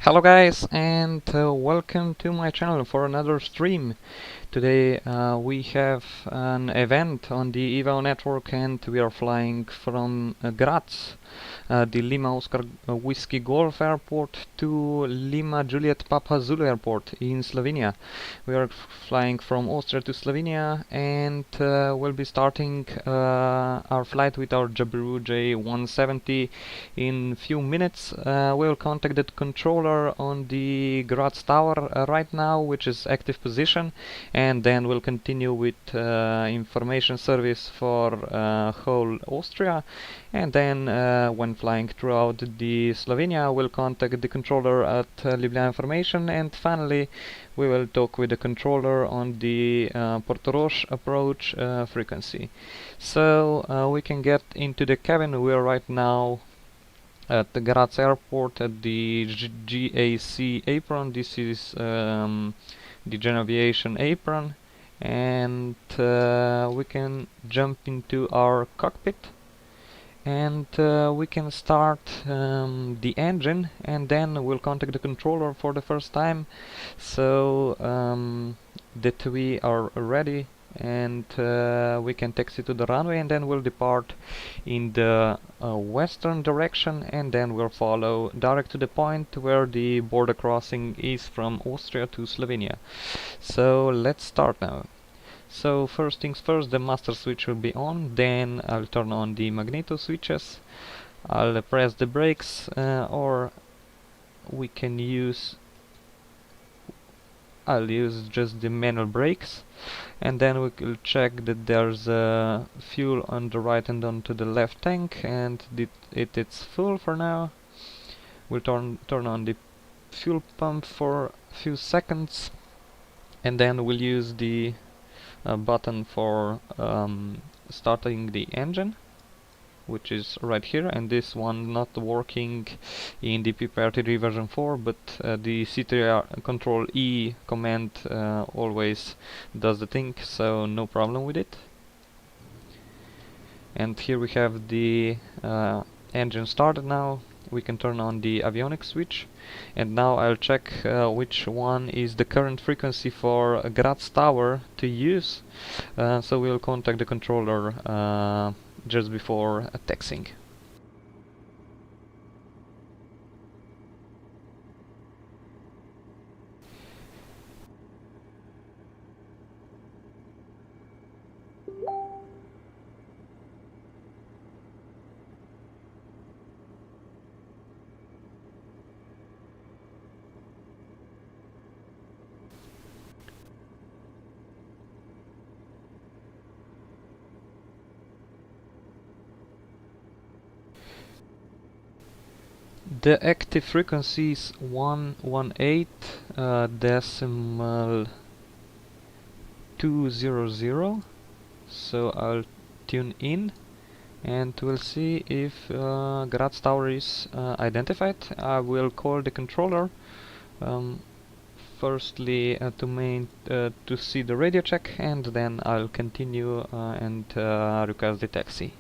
Hello guys, and welcome to my channel for another stream. Today we have an event on the IVAO network and we are flying from Graz, the Lima Oscar Whiskey Golf Airport, to Lima Juliet Papa Zulu Airport in Slovenia. We are flying from Austria to Slovenia and we'll be starting our flight with our Jabiru J170 in few minutes. We'll contact the controller on the Graz tower right now, which is active position, and then we'll continue with information service for whole Austria, and then when flying throughout the Slovenia we'll contact the controller at Ljubljana Information, and finally we will talk with the controller on the Portorož approach frequency. So we can get into the cabin. We are right now at the Graz airport at the GAC apron. This is the General Aviation apron, and we can jump into our cockpit and we can start the engine, and then we'll contact the controller for the first time so that we are ready, and we can taxi to the runway, and then we'll depart in the western direction, and then we'll follow direct to the point where the border crossing is from Austria to Slovenia. So let's start now. So first things first, the master switch will be on, then I'll turn on the magneto switches, I'll press the brakes, or we can I'll use just the manual brakes, and then we will check that there's fuel on the right and on to the left tank, and it's full for now. We'll turn on the fuel pump for a few seconds, and then we'll use the button for starting the engine, which is right here, and this one not working in the P3Dv4 version 4, but the C3 control E command always does the thing, so no problem with it. And here we have the engine started now. We can turn on the avionics switch, and now I'll check which one is the current frequency for Graz tower to use, so we'll contact the controller just before taxiing. The active frequency is 118 decimal 200, so I'll tune in and we'll see if Graz tower is identified. I will call the controller firstly to see the radio check, and then I'll continue and request the taxi.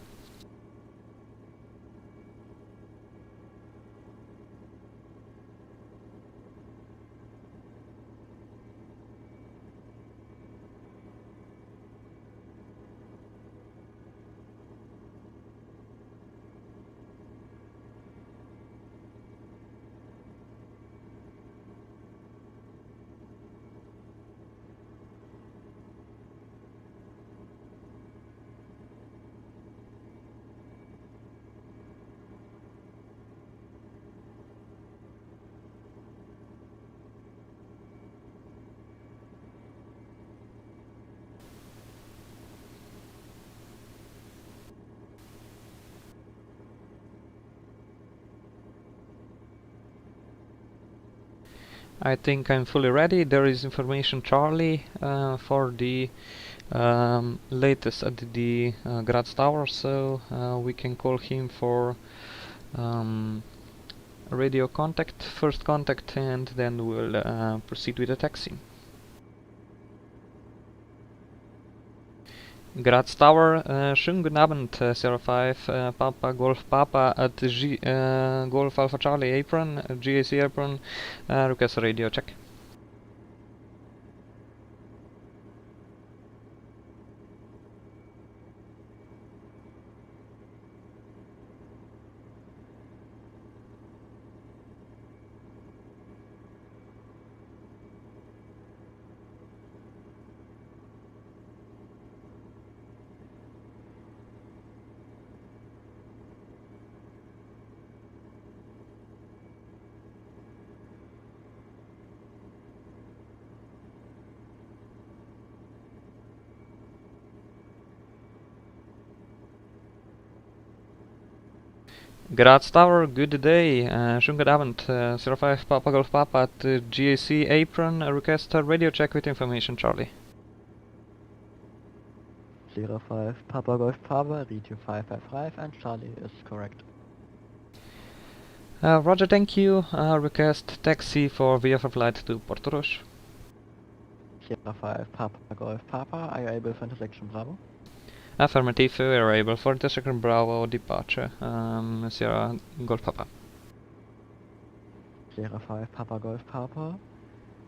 I think I'm fully ready. There is information Charlie for the latest at the Graz tower, so we can call him for radio contact, first contact, and then we'll proceed with the taxi. Graz Tower, schönen guten Abend, 05 Papa Golf Papa at Golf Alpha Charlie apron, GAC apron, request radio check. Graz Tower, good day, schönen guten Abend, 05 Papa Golf Papa at GAC apron, request radio check with information, Charlie. 05 Papa Golf Papa, read you 555 and Charlie is correct. Roger, thank you, request taxi for VFR flight to Portorož. 05 Papa Golf Papa, are you able for intersection Bravo? Affirmative, we are able for intersection Bravo departure, Sierra Golf Papa. 05 Papa Golf Papa,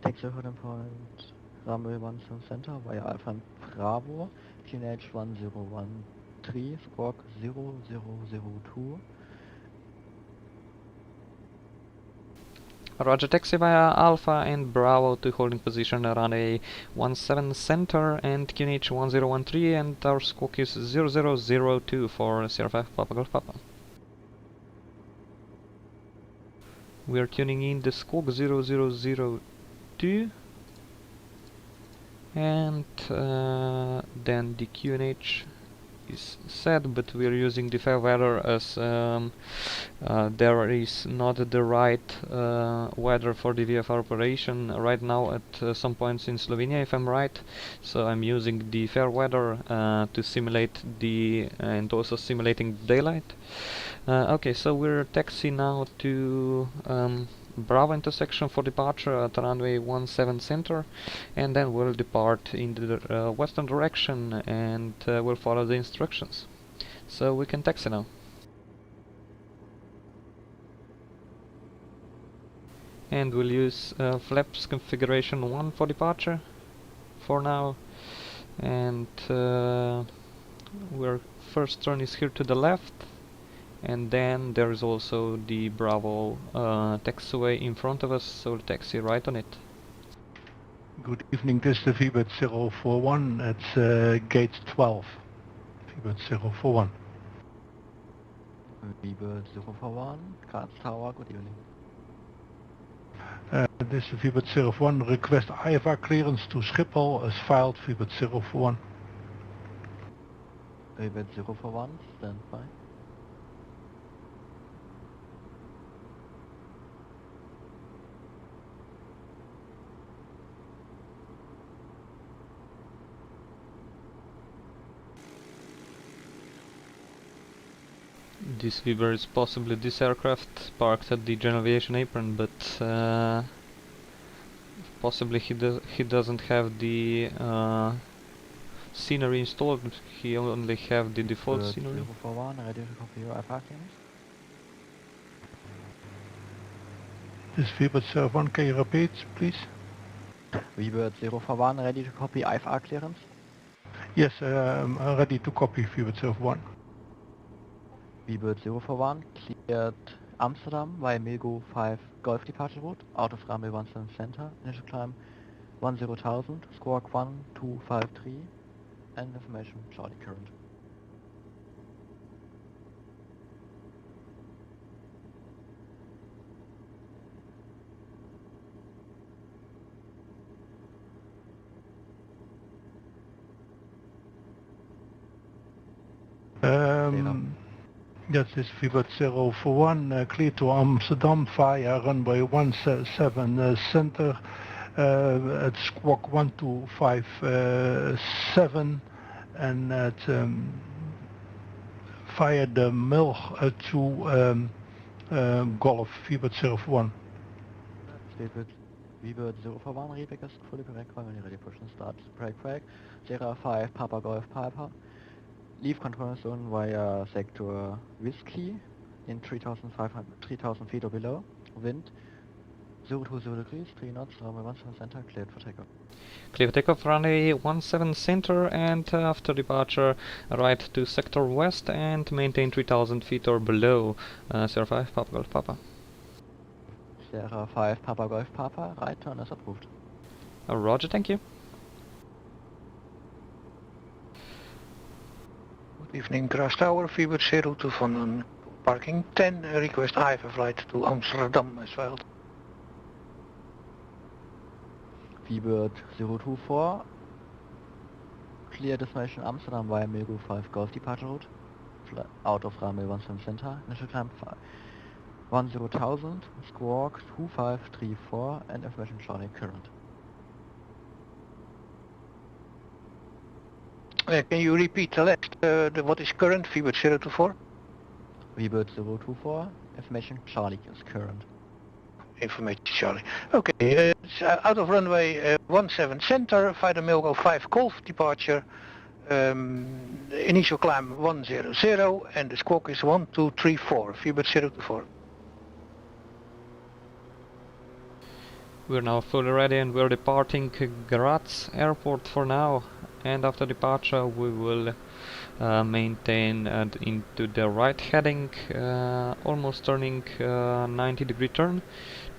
taxi holding point runway 17 center via Alpha and Bravo, QNH 1013, squawk 0002. Roger, taxi via Alpha and Bravo to holding position runway 17 center and QNH 1013, and our squawk is 0002 for Sierra 5 Papa Golf Papa. We are tuning in the squawk 0002 and then the QNH is set, but we are using the fair weather as there is not the right weather for the VFR operation right now at some points in Slovenia, if I'm right. So I'm using the fair weather to simulate the and also simulating daylight. Okay, so we're taxi now to Bravo intersection for departure at runway 17 center, and then we'll depart in the western direction and we'll follow the instructions. So we can taxi now. And we'll use flaps configuration 1 for departure for now, and our first turn is here to the left, and then there is also the Bravo taxiway in front of us, so we'll taxi right on it. Good evening, this is the VBIT 041 at gate 12. VBIT 041. VBIT 041, Graz Tower, good evening. This is VBIT 01, request IVAO clearance to Schiphol as filed VBIT 041. VBIT 041, stand by. This Weaver is possibly this aircraft parked at the general aviation apron, but possibly he doesn't have the scenery installed. He only have the default scenery. 041, ready to copy your IFR clearance. This is VBIT 01, can you repeat, please? VBIT 041, ready to copy IFR clearance. Yes, I'm ready to copy VBIT 01. VBIT 041, cleared Amsterdam via Milgo 5 Golf departure route, out of runway 17 center, initial climb 10,000, squawk 1253, and information Charlie current. Yes, this is VBIT 041, clear to Amsterdam via runway 17 center at squawk 1257 and at via the Milg to Golf VBIT 01. VBIT VBird 041, readback is fully correct, when you're ready, push and start. Brake. Sierra 5, Papa Golf Papa. Leave control zone via sector Whiskey in 3,000 feet or below. Wind 020 degrees, 3 knots, runway 17 center, cleared for takeoff. Clear for takeoff, runway 17 center, and after departure, right to sector west and maintain 3,000 feet or below. Sierra 5, Papa Golf Papa. Sierra 5, Papa Golf Papa, right turn is approved. Roger, thank you. Good evening, Graz Tower, VBird 021, parking 10, request IVAO flight to Amsterdam as well. VBird 024, clear destination Amsterdam via Milgo 5 Golf departure route, out of runway 17 center, initial climb 10,000, squawk 2534, and information Charlie current. Can you repeat the last, what is current, VBird 024? VBird 024, information Charlie is current. Information Charlie. Okay, it's out of runway 17 center, via the Milgo 5 Golf departure. Initial climb 100 and the squawk is 1234, VBird 024. We're now fully ready and we're departing Graz airport for now. And after departure we will maintain into the right heading, almost turning 90-degree turn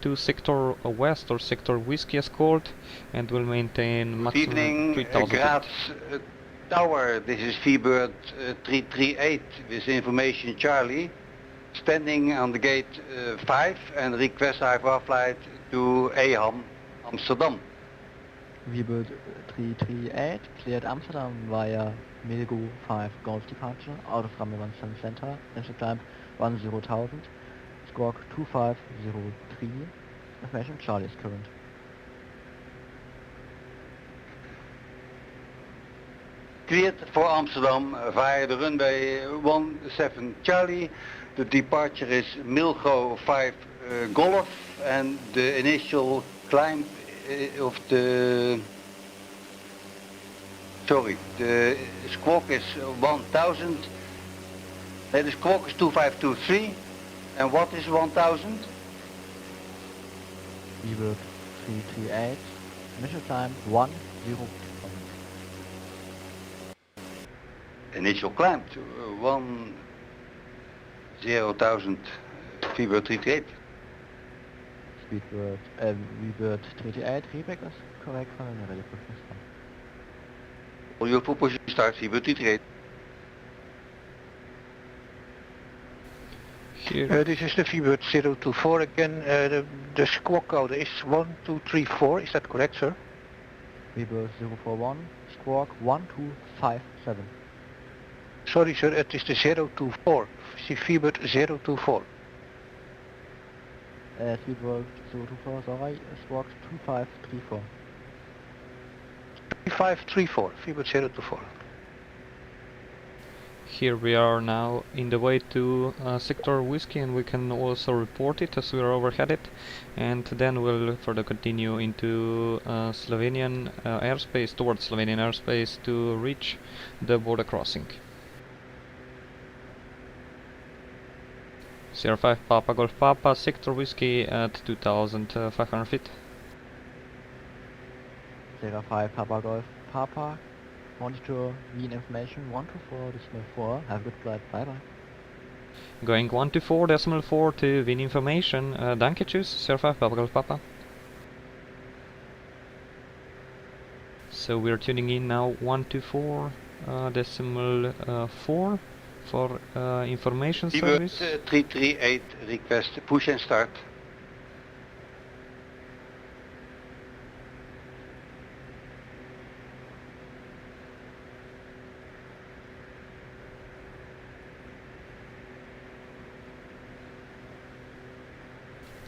to sector west, or sector Whiskey as called, and will maintain maximum 3,000 Graz Tower, this is VBird 338 with information Charlie, standing on the gate 5 and request IVAO flight to Eham, Amsterdam. VBird 338, cleared Amsterdam via Milgo 5 Golf departure, out of runway 17 center, initial climb 10,000, squawk 2503, information Charlie is current. Cleared for Amsterdam via the runway 17 Charlie. The departure is Milgo 5 Golf and the initial climb of the squawk is 1000. The squawk is 2523. And what is 1000? VBird 338, initial climb 10,000. Initial climb to 10,000, VBird 338. VBird 338, readback is correct, when you're ready, push and start. All your full push and start, VBird 338. here. This is the VBird 024 again. The squawk code is 1234. Is that correct, sir? VBird 041, squawk 1257. Sorry, sir. It is the 024. VBird 024. VBird 024, sorry, squawk 2534. 3534. VBird 024. Here we are now in the way to sector Whiskey, and we can also report it as we are overheaded, and then we'll further continue into Slovenian airspace, towards Slovenian airspace, to reach the border crossing. Sierra 5 Papa Golf Papa, sector Whiskey at 2,500 feet. Sierra 5 Papa Golf Papa, monitor Wien information 124.4, have a good flight, bye bye. Going 124.4 to Wien information, danke, tschüss, Sierra 5 Papa Golf Papa. So we're tuning in now 124.4 for information VBird service. 338, request push and start.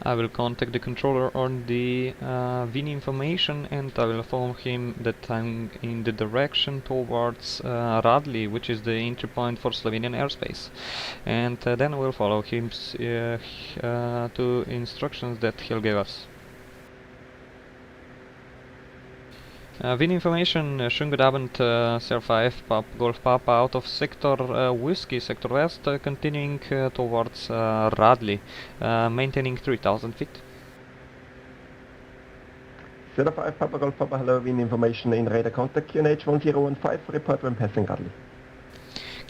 I will contact the controller on the Wien information, and I will inform him that I'm in the direction towards Radli, which is the entry point for Slovenian airspace. And then we'll follow him to instructions that he'll give us. Wind information, schönen guten Abend, Sierra 5, Golf Papa out of sector Whiskey, sector west, continuing towards Radley, maintaining 3000 feet. Sierra 5, Papa Golf Papa, hello, wind information in radar contact QNH 1015, report when passing Radley.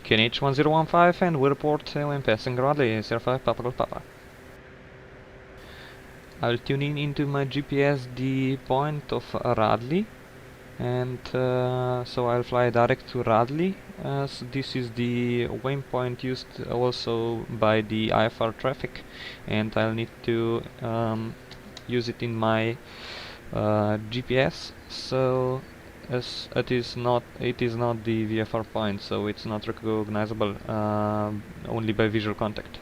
QNH 1015 and we report when passing Radley, Sierra 5, Papa Golf Papa. I'll tune in into my GPS the point of Radley, and so I'll fly direct to Radley. So this is the waypoint used also by the IVAO traffic, and I'll need to use it in my GPS. So as it is not the VFR point, so it's not recognizable only by visual contact.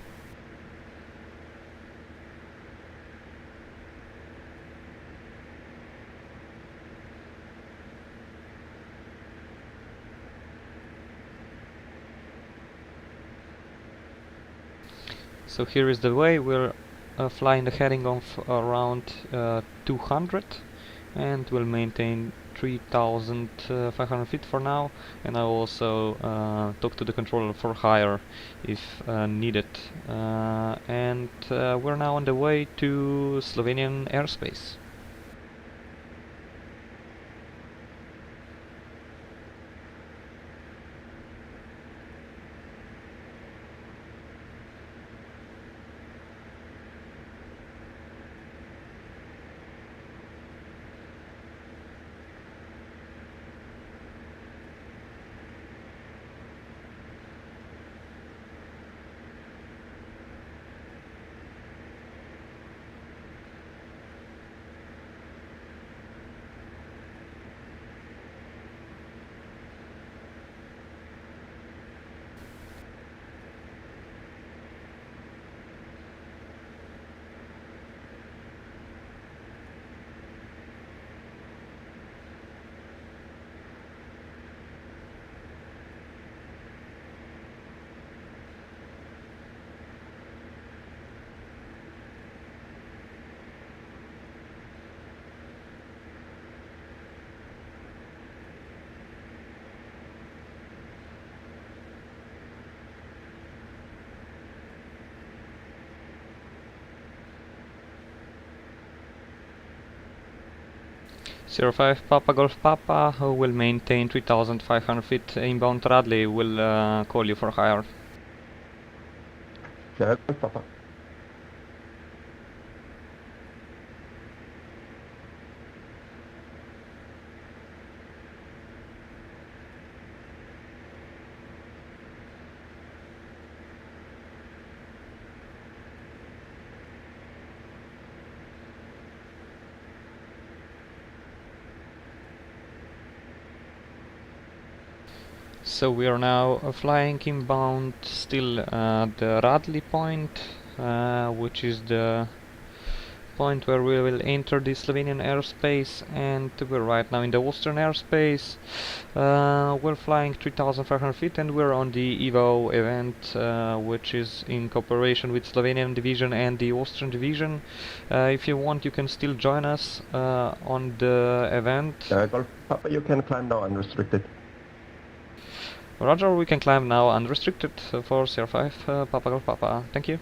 So here is the way. We're flying the heading of around 200, and we'll maintain 3500 feet for now, and I'll also talk to the controller for higher if needed. And we're now on the way to Slovenian airspace. Sierra 5 Papa Golf Papa will maintain 3500 feet inbound. Radley will call you for higher. Sierra Golf Papa. So we are now flying inbound still the Radley point, which is the point where we will enter the Slovenian airspace, and we're right now in the Austrian airspace. We're flying 3500 feet and we're on the IVAO event, which is in cooperation with Slovenian division and the Austrian division. If you want, you can still join us on the event. Golf Papa, you can climb now unrestricted. Roger, we can climb now unrestricted for Sierra 5 Papa Golf Papa. Thank you.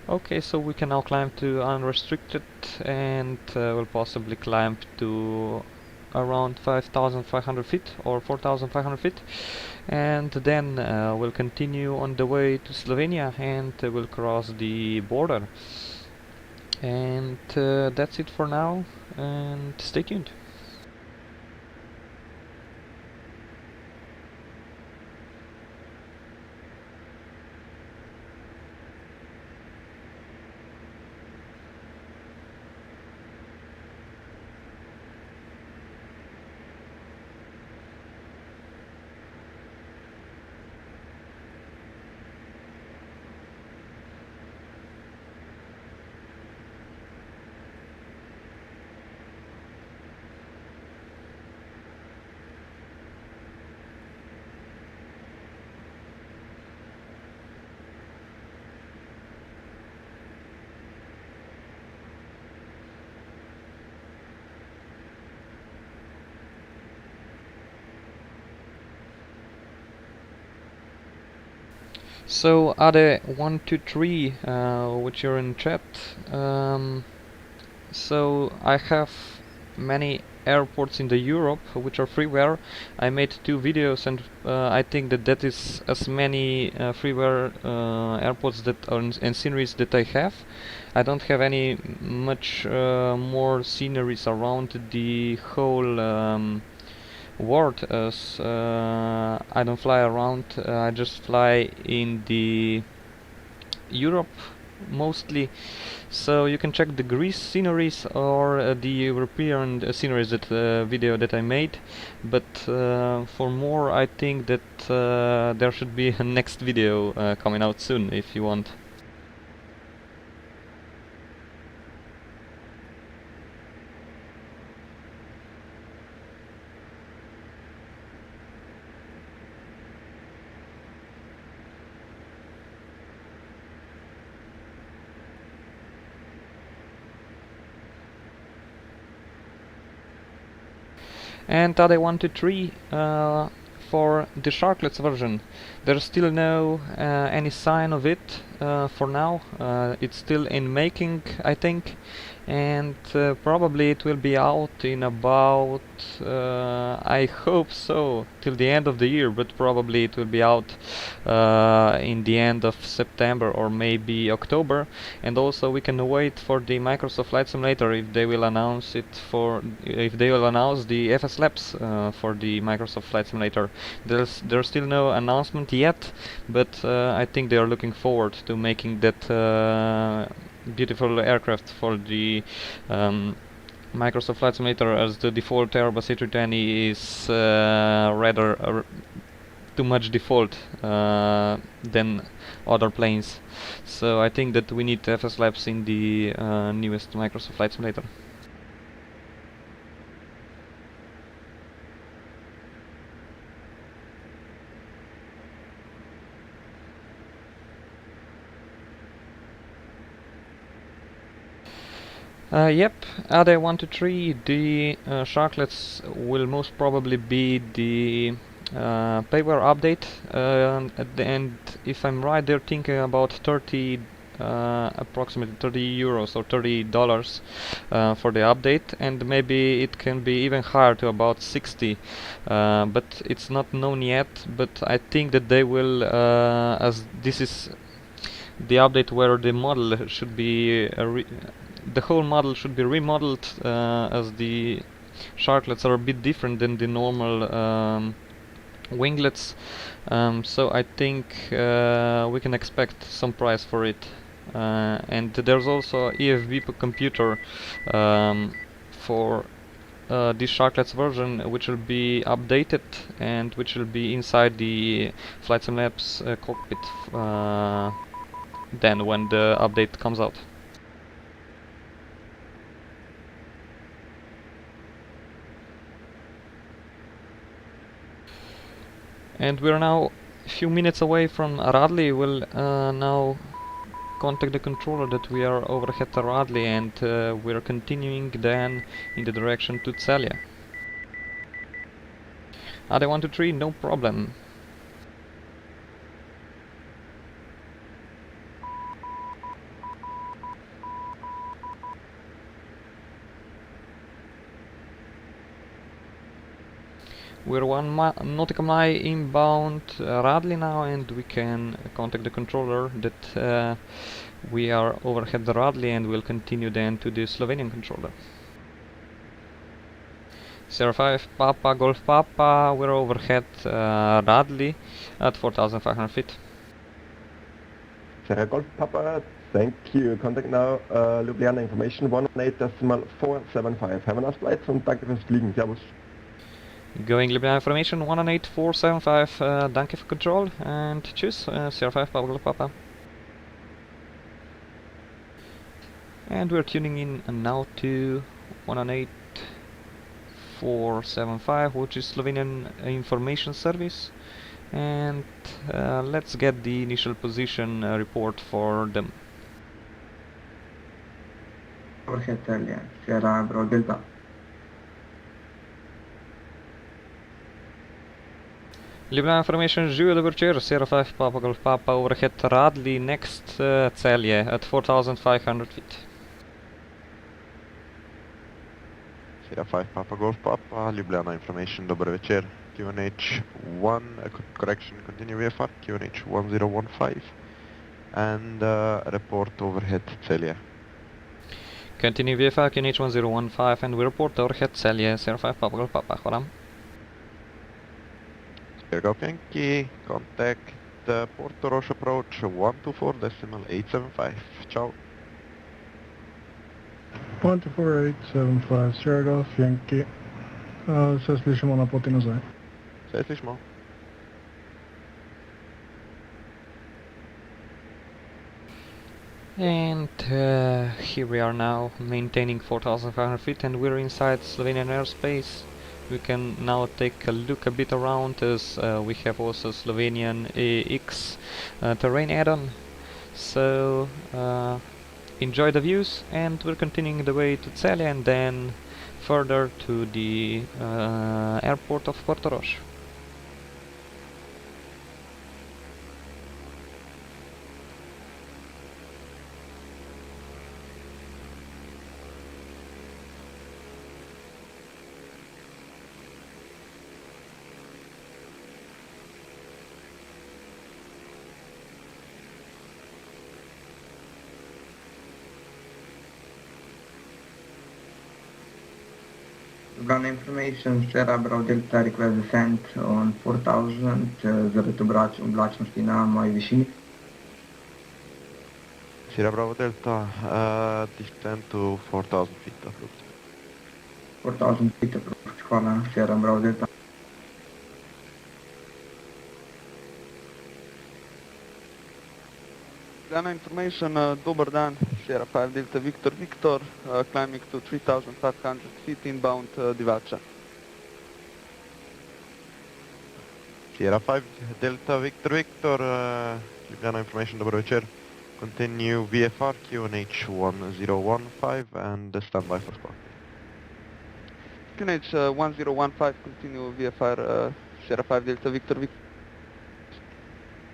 Okay, so we can now climb to unrestricted, and we'll possibly climb to around 5500 feet or 4500 feet, and then we'll continue on the way to Slovenia, and we'll cross the border. And that's it for now, and stay tuned. So Ade123, which you're in chat. So I have many airports in the Europe which are freeware. I made 2 videos, and I think that is as many freeware airports that are and sceneries that I have. I don't have any much more sceneries around the whole world, as I don't fly around. I just fly in the Europe mostly. So you can check the Greece sceneries or the European sceneries, that video that I made. But for more, I think that there should be a next video coming out soon, if you want. And Ade123, for the Sharklets version, there's still no any sign of it for now. It's still in making, I think, and probably it will be out in about, I hope so, till the end of the year, but probably it will be out in the end of September or maybe October. And also we can wait for the Microsoft Flight Simulator, if they will announce it if they will announce the FS Labs for the Microsoft Flight Simulator. There's still no announcement yet, but I think they are looking forward to making that beautiful aircraft for the Microsoft Flight Simulator, as the default Airbus A320 is rather too much default than other planes. So I think that we need FS Labs in the newest Microsoft Flight Simulator. Yep, Ade123, the Sharklets will most probably be the payware update, and if I'm right, they're thinking about 30, approximately 30 euros or $30 for the update, and maybe it can be even higher to about 60, but it's not known yet. But I think that they will, as this is the update where the model should be the whole model should be remodeled, as the Sharklets are a bit different than the normal winglets. So I think we can expect some price for it. And there's also EFB computer for this Sharklets version, which will be updated and which will be inside the Flight Sim Labs cockpit then when the update comes out. And we're now a few minutes away from Radley. We'll now contact the controller that we are overhead Radley, and we're continuing then in the direction to Celia. Ade123, no problem. We're 1 nautical mile inbound Radley now, and we can contact the controller that we are overhead Radley, and we'll continue then to the Slovenian controller. Sierra 5 Papa Golf Papa, we're overhead Radley at 4,500 feet. Sierra Golf Papa, thank you. Contact now Ljubljana Information 118.475. Have a nice flight und danke fürs Fliegen. Servus. Going Ljubljana Information 118.475, danke for control, and tschüss, Sierra 5 Papa Golf Papa. And we're tuning in now to 118.475, which is Slovenian Information Service, and let's get the initial position report for them. Overhead Italia, Sierra Bravo Delta. Ljubljana information, živijo, dober večer, Sierra 5 Papa Golf Papa, overhead Radley, next Celje at 4,500 feet. Sierra 5 Papa Golf Papa, Ljubljana information, dober večer, QNH 1, correction, continue VFR, QNH 1015, and report overhead Celje. Continue VFR, QNH 1015, and we report overhead Celje, Sierra 5 Papa Golf Papa, hvala. Golf Yankee, contact Portorož approach 124.875. Ciao. 124.875, Sierra Golf Yankee. Se slišimo na poti nazaj. Se slišimo. And here we are now, maintaining 4,500 feet, and we're inside Slovenian airspace. We can now take a look a bit around, as we have also Slovenian AX terrain add-on. So enjoy the views, and we're continuing the way to Celje and then further to the airport of Portorož. Ground information, Sierra Bravo Delta request descent on 4000 zaradi oblačnosti na moji višini. Sierra Bravo Delta, descend to 4,000 feet approved. 4000 feet approved, hvala, Sierra Bravo Delta. Ljubljana information, dober dan, Sierra 5 Delta Victor Victor, climbing to 3500 feet inbound Divača. Sierra 5 Delta Victor Victor, Ljubljana information, dobro večer. Continue VFR QNH 1015 and standby for squawk. QNH 1015, continue VFR Sierra 5 Delta Victor Victor.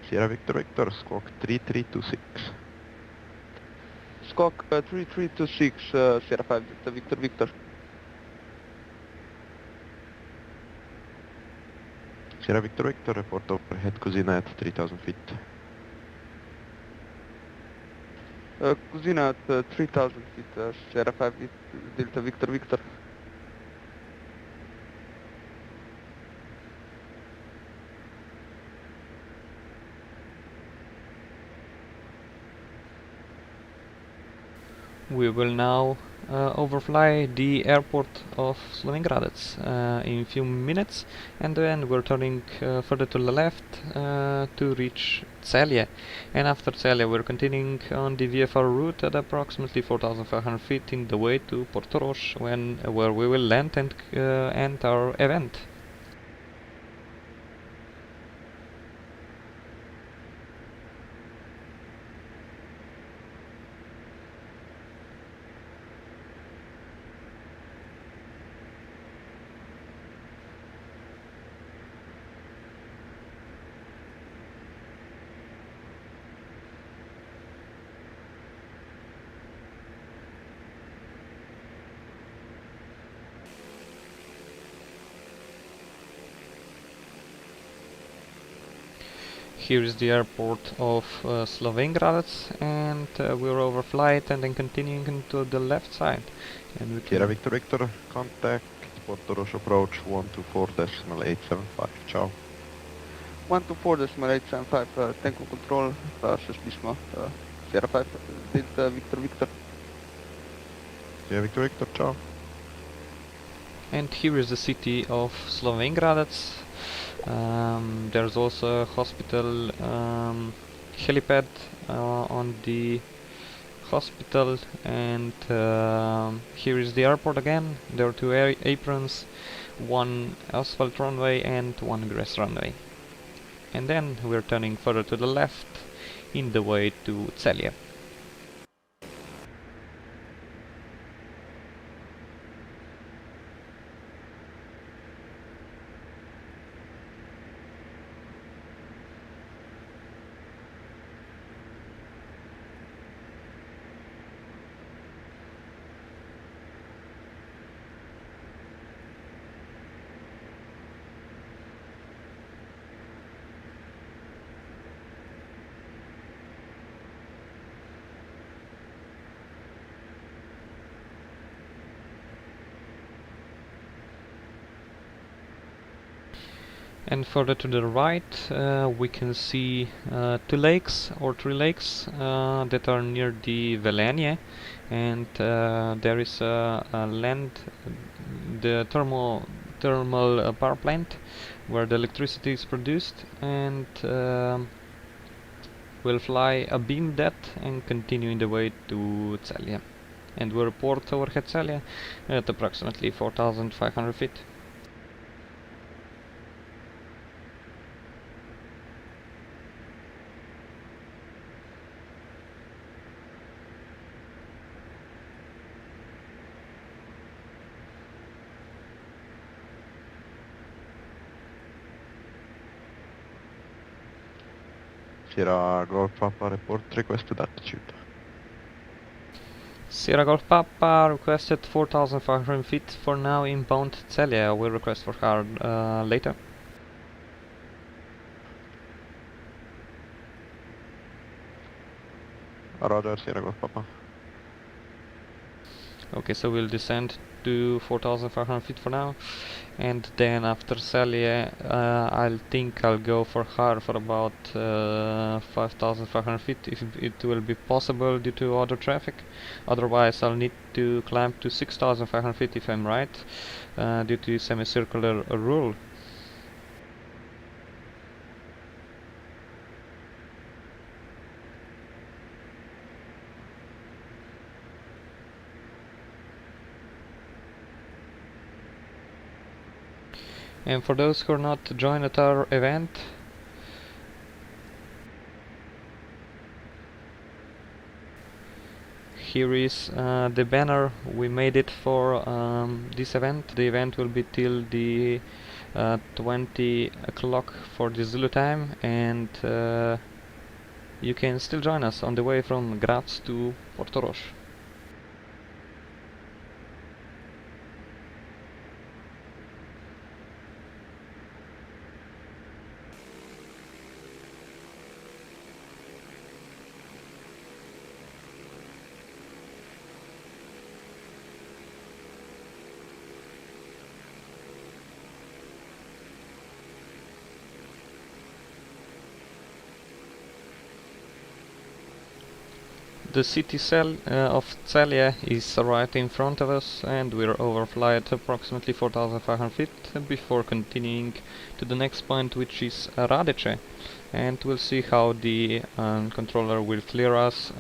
Sierra Victor Victor, squawk 3326. Squawk 3326, Sierra 5 Delta Victor Victor. Sierra Victor Victor, report overhead Cusina at 3000 feet. Cusina at 3000 feet, Sierra 5 Delta Victor Victor. We will now overfly the airport of Slovenj Gradec in a few minutes, and then we're turning further to the left to reach Celje. And after Celje we're continuing on the VFR route at approximately 4,500 feet in the way to Portorož, where we will land and end our event. Here is the airport of Slovenj Gradec, and we're overflight and then continuing into the left side. And we Sierra Victor Victor, contact Portorož approach 124.875. Ciao. 124.875, tank control, se slišimo, Sierra 5 Delta Victor Victor. Sierra Victor Victor, ciao. And here is the city of Slovenj Gradec. There's also a hospital helipad on the hospital, and here is the airport again. There are two aprons, one asphalt runway and one grass runway. And then we're turning further to the left in the way to Celje. And further to the right we can see two lakes or three lakes that are near the Velenie, and there is a land, the thermal power plant where the electricity is produced, and we'll fly a beam that and continue in the way to Celje, and we'll report overhead Celje at approximately 4,500 feet. Sierra Golf Papa report requested altitude. Sierra Golf Papa requested 4,500 feet for now, inbound Celje. I will request for her later. Roger, Sierra Golf Papa. Okay, so we'll descend to 4,500 feet for now, and then after Celje I'll think I'll go for her for about 5,500 feet if it will be possible due to other traffic. Otherwise I'll need to climb to 6,500 feet if I'm right, due to semicircular rule. And for those who are not joined at our event, here is the banner. We made it for this event. The event will be till the 20 o'clock for the Zulu time, and you can still join us on the way from Graz to Portorož. The city cell of Celje is right in front of us, and we're overfly at approximately 4,500 feet before continuing to the next point, which is Radece, and we'll see how the controller will clear us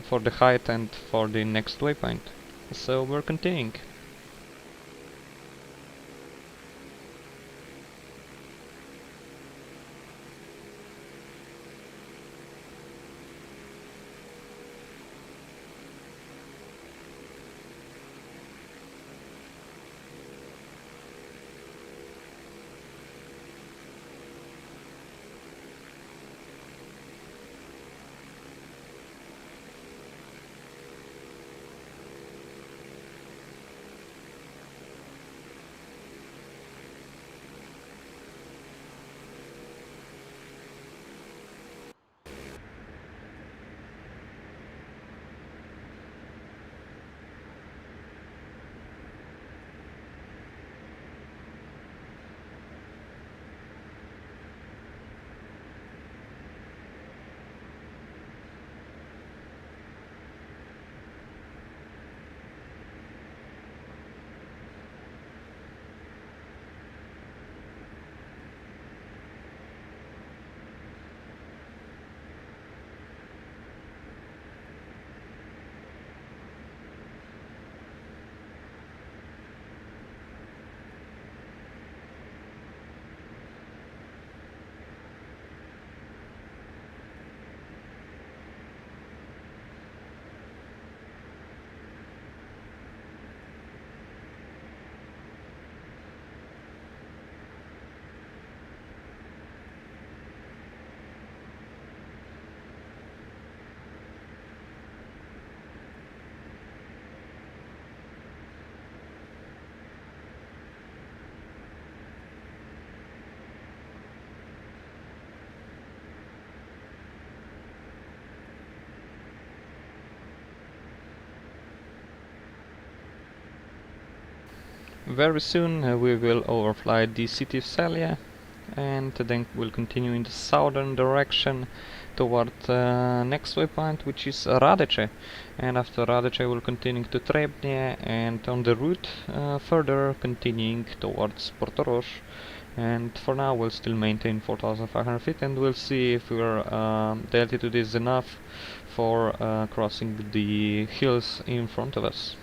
for the height and for the next waypoint. So we're continuing. Very soon we will overfly the city of Celje, and then we'll continue in the southern direction toward next waypoint, which is Radece, and after Radece we'll continue to Trebnje, and on the route further continuing towards Portorož. And for now we'll still maintain 4,500 feet, and we'll see if the altitude is enough for crossing the hills in front of us.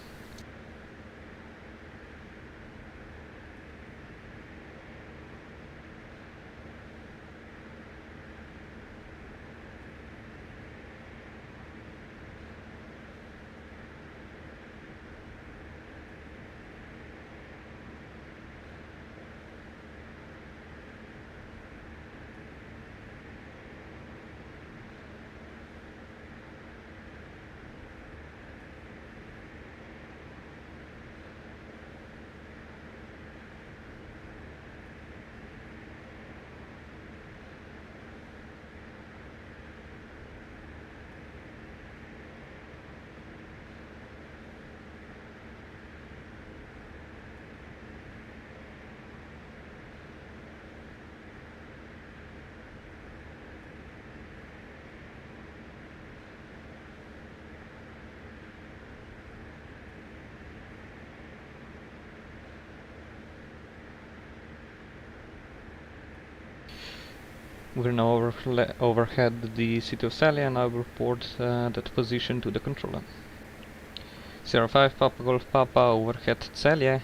We're now overhead the city of Celia, and I will report that position to the controller. Sierra 5 Papa Golf Papa overhead Celia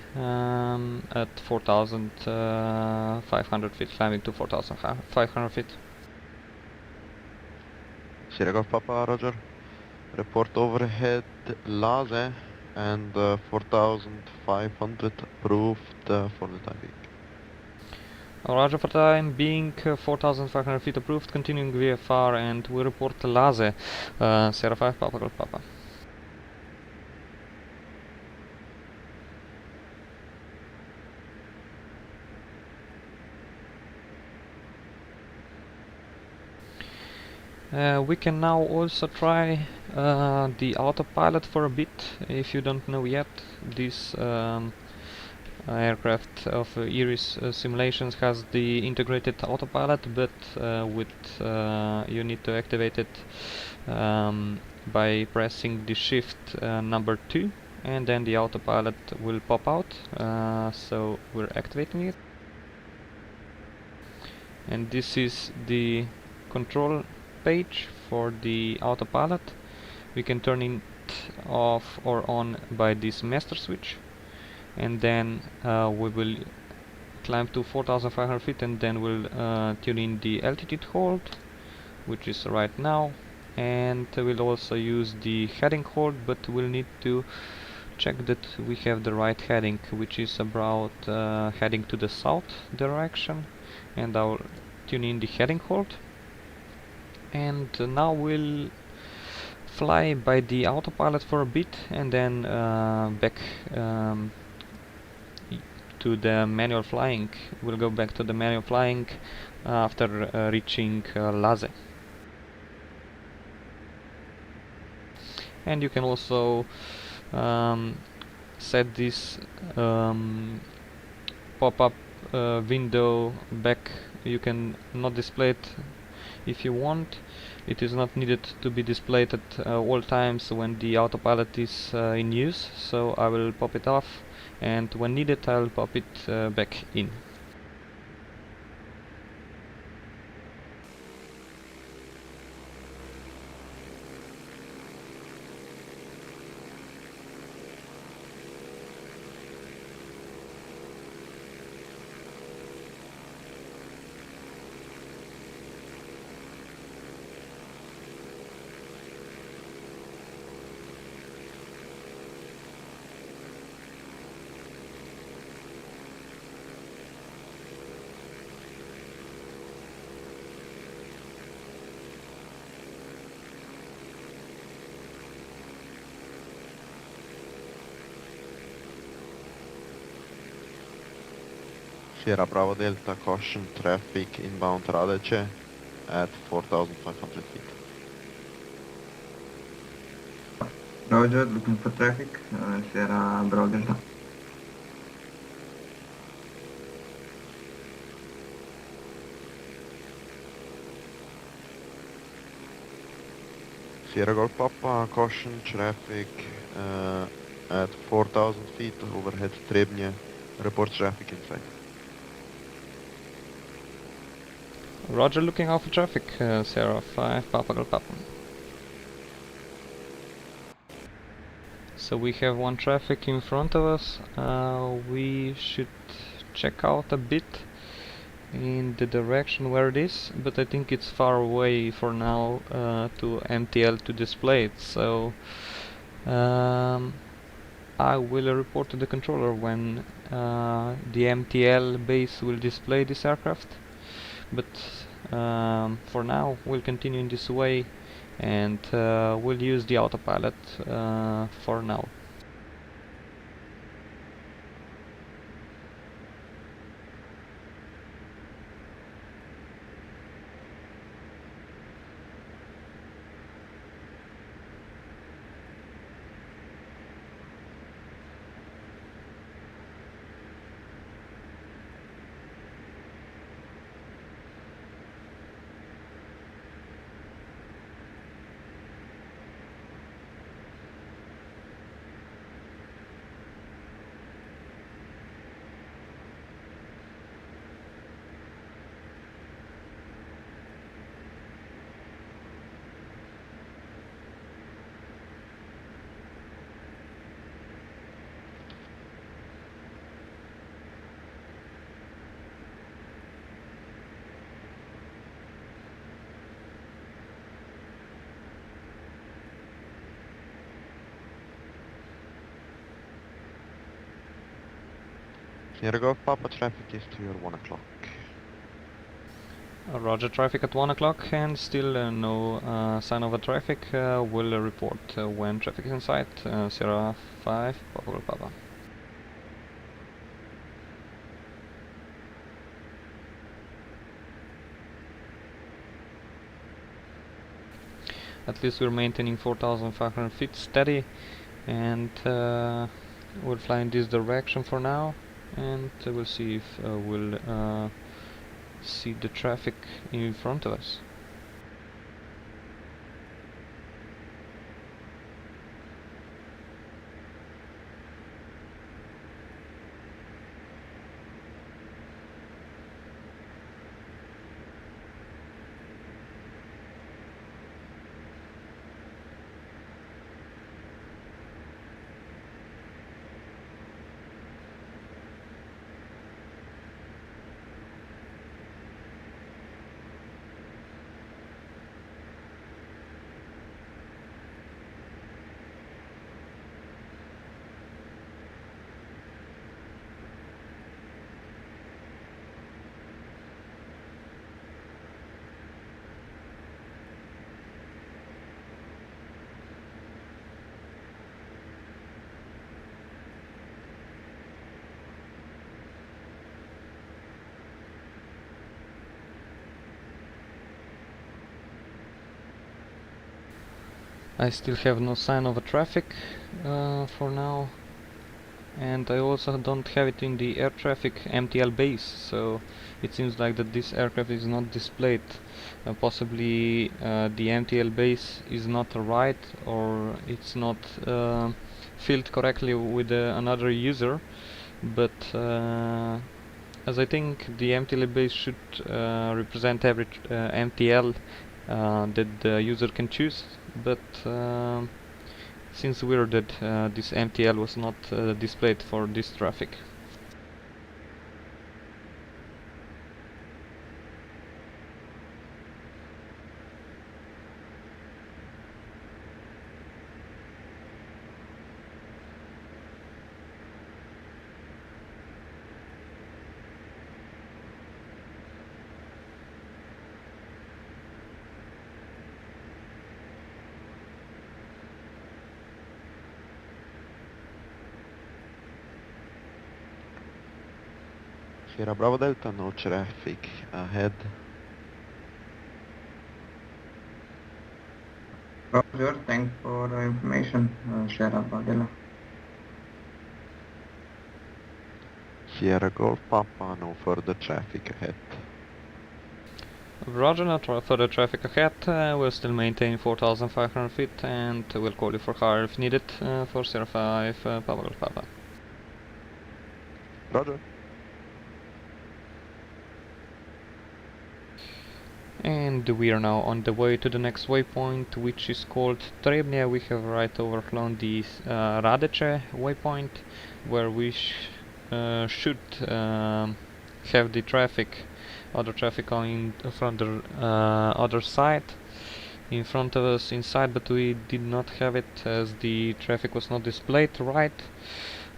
at 4,500 feet, climbing to 4,500 feet. Sierra Golf Papa, roger. Report overhead Laze and 4,500 approved for the time being. Roger for time being, 4,500 feet approved, continuing VFR, and we report Laze, Sierra 5 Papa Golf Papa. We can now also try the autopilot for a bit. If you don't know yet, this aircraft of Iris Simulations has the integrated autopilot, but you need to activate it by pressing the shift number 2, and then the autopilot will pop out, so we're activating it. And this is the control page for the autopilot. We can turn it off or on by this master switch, and then we will climb to 4,500 feet, and then we'll tune in the altitude hold, which is right now, and we'll also use the heading hold, but we'll need to check that we have the right heading, which is about heading to the south direction, and I'll tune in the heading hold. And now we'll fly by the autopilot for a bit, and then back to the manual flying. We'll go back to the manual flying after reaching Laze. And you can also set this pop-up window back. You can not display it if you want. It is not needed to be displayed at all times when the autopilot is in use, so I will pop it off, and when needed I'll pop it back in. Sierra Bravo Delta, caution traffic inbound Radece at 4,500 feet. Roger, looking for traffic, Sierra Bravo Delta. Sierra Golf Papa, caution, traffic at 4,000 feet overhead Trebnje, report traffic inside. Roger, looking out for traffic, Sierra 5, Papa Golf Papa. So we have one traffic in front of us. We should check out a bit in the direction where it is, but I think it's far away for now to MTL to display it, so I will report to the controller when the MTL base will display this aircraft, but for now we'll continue in this way and we'll use the autopilot for now. Sierra Golf Papa, traffic is to your 1 o'clock. Roger, traffic at 1 o'clock and still no sign of a traffic. We'll report when traffic is in sight. Sierra 5, Papa Golf Papa. At least we're maintaining 4,500 feet steady, and we'll fly in this direction for now, and we'll see if we'll see the traffic in front of us. I still have no sign of a traffic for now, and I also don't have it in the air traffic MTL base, so it seems like that this aircraft is not displayed. Possibly the MTL base is not right, or it's not filled correctly with another user, but as I think the MTL base should represent every MTL that the user can choose, but since weird that this MTL was not displayed for this traffic. Sierra Bravo Delta, no traffic ahead. Roger, thanks for the information, Sierra Bravo Delta. Sierra Golf Papa, no further traffic ahead. Roger, not further traffic ahead. We'll still maintain 4,500 feet and we'll call you for higher if needed for 05 Papa Golf Papa. Roger. And we are now on the way to the next waypoint, which is called Trebnia. We have right overflown the Radece waypoint, where we should have the traffic, other traffic coming from the other side in front of us inside, but we did not have it as the traffic was not displayed right.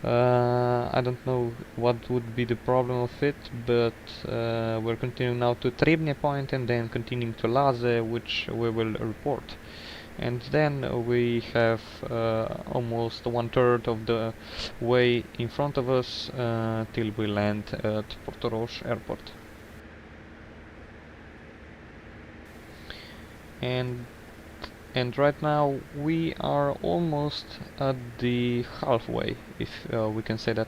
I don't know what would be the problem of it, but we're continuing now to Trebnia point and then continuing to Laze, which we will report. And then we have almost 1/3 of the way in front of us till we land at Portorož airport. And right now we are almost at the halfway, if we can say that.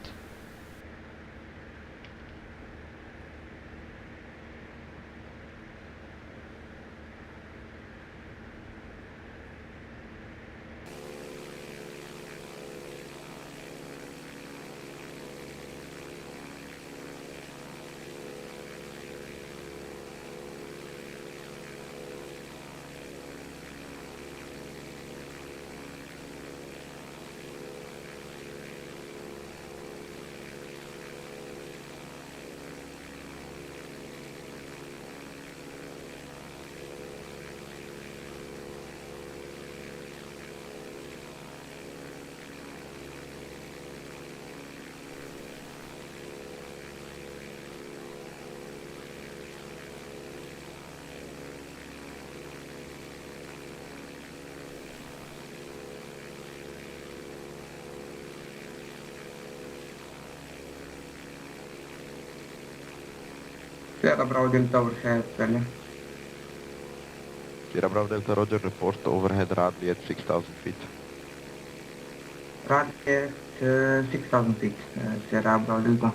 Sierra Bravo Delta overhead, Charlie. Sierra Bravo Delta, Roger, report overhead Radley at 6,000 feet. Radley at 6,000 feet, Sierra Bravo Delta.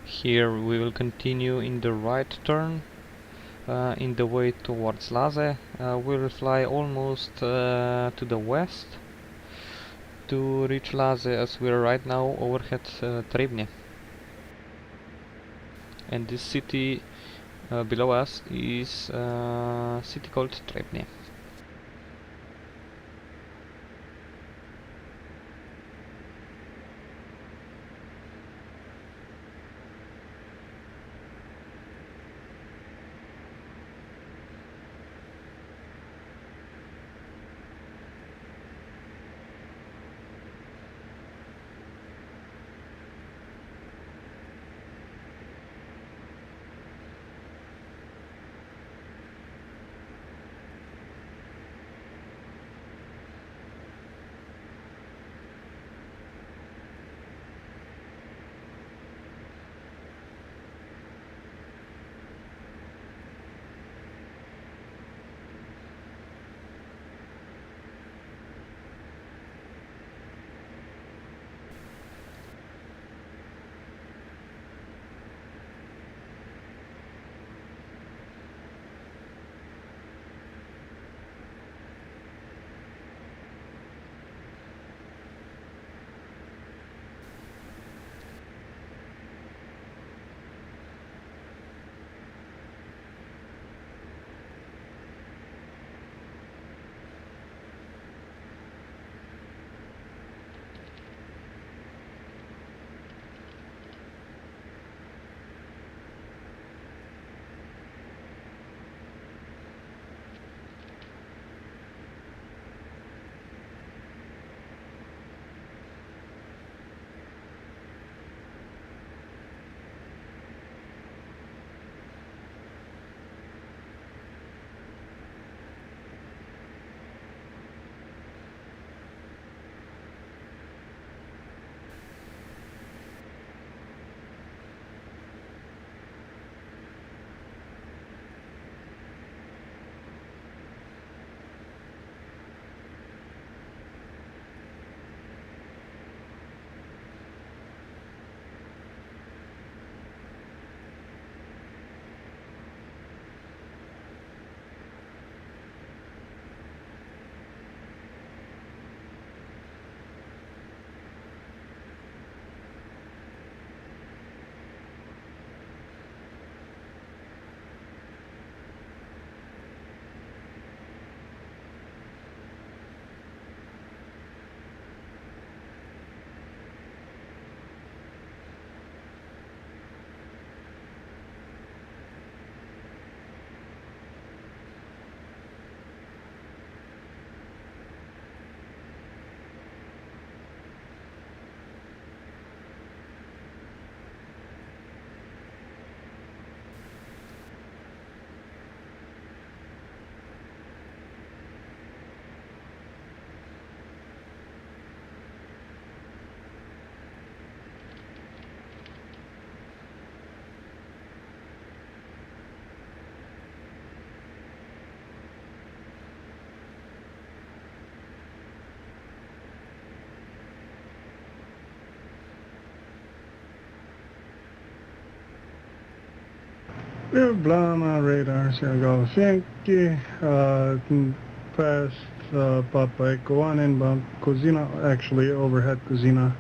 Here we will continue in the right turn in the way towards Laze. We will fly almost to the west to reach Laze, as we are right now overhead Trebnia. And this city below us is a city called Trebnia. Ljubljana radar, Sierra Golf Yankee, past Papa Echo 1 inbound Cozina, actually overhead Cozina.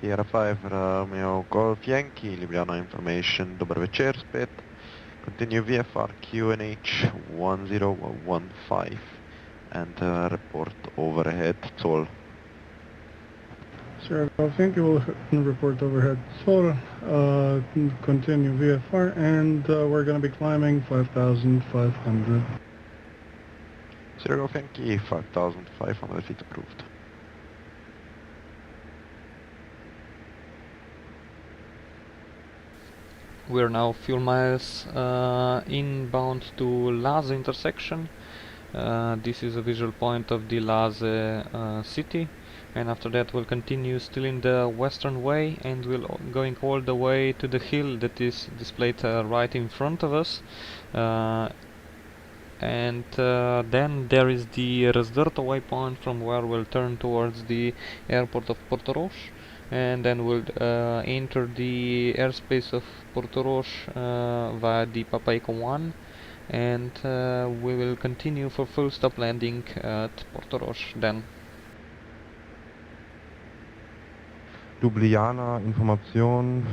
Sierra 5 Romeo Golf Yankee, Ljubljana information, dober večer spet. Continue VFR QNH 1015 and report overhead Zoll. Sierra Golf Yankee will report overhead Zoll, continue VFR, and we're going to be climbing 5,500. Sierra Golf Yankee 5,500 feet approved. We're now few miles inbound to Lase intersection. This is a visual point of the Lase city, and after that we'll continue still in the western way, and we'll going all the way to the hill that is displayed right in front of us. And then there is the Resdurto waypoint from where we'll turn towards the airport of Portorož, and then we'll enter the airspace of Portorož via the Papa Echo 1, and we will continue for full stop landing at Portorož then. Ljubljana information,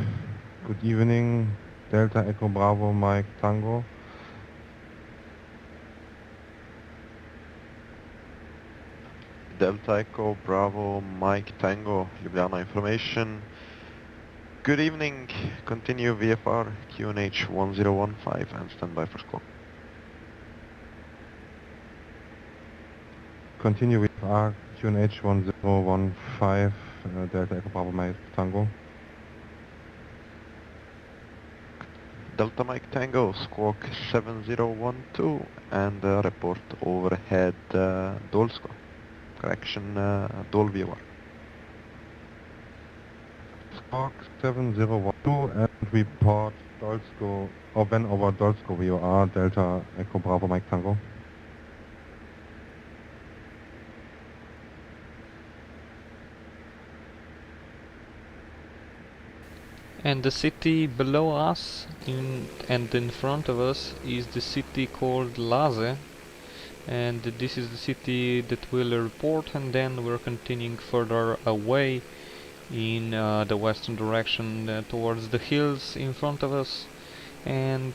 good evening, Delta Echo Bravo Mike Tango. Delta Echo Bravo Mike Tango, Ljubljana information. Good evening, continue VFR QNH 1015 and stand by for squawk. Continue with QNH 1015, Delta Echo Bravo Mike Tango. Delta Mike Tango, squawk 7012 and report overhead Dolsko. Correction, Dol VOR. Squawk 7012 and report Dolsko, or when over Dolsko VOR, Delta Echo Bravo Mike Tango. And the city below us and in front of us is the city called Lase, and this is the city that we'll report, and then we're continuing further away in the western direction towards the hills in front of us, and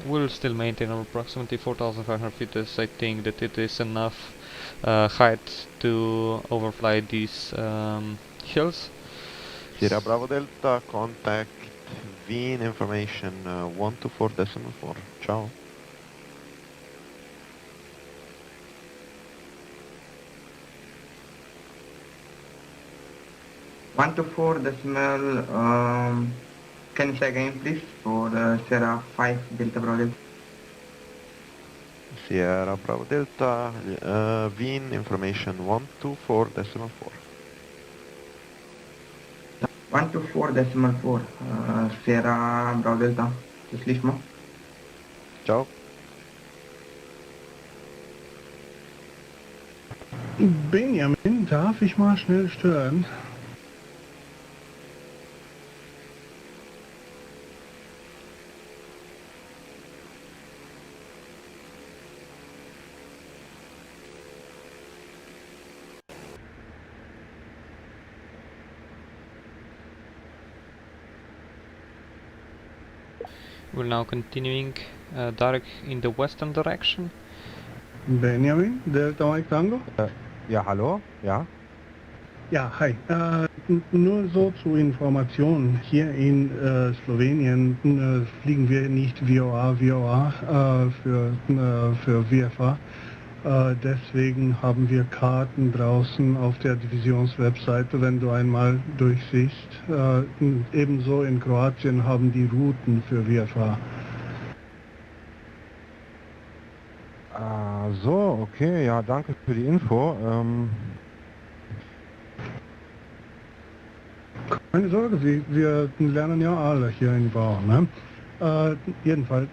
we'll still maintain approximately 4,500 feet, as I think that it is enough height to overfly these hills. Sierra Bravo Delta, contact Wien information 124.4. Ciao. One to 4 decimal. Can you say again, please, for Sierra 5 Delta Bravo Delta? Sierra Bravo Delta, Wien information 124.4. 124.4, Sierra Bravo Delta, слышно? Ciao. Benjamin, darf ich mal schnell stören? We're now continuing direct in the western direction. Benjamin, Delta Mike Tango? Ja, hallo? Ja? Ja, hi. Nur so zur Information. Hier in Slowenien fliegen wir nicht VOA für VFR. Deswegen haben wir Karten draußen auf der Divisionswebseite, wenn du einmal durchsiehst. Ebenso in Kroatien haben die Routen für VFR. Ah, so, okay, ja, danke für die Info. Keine Sorge, wir lernen ja alle hier in IVAO, ne? Jedenfalls,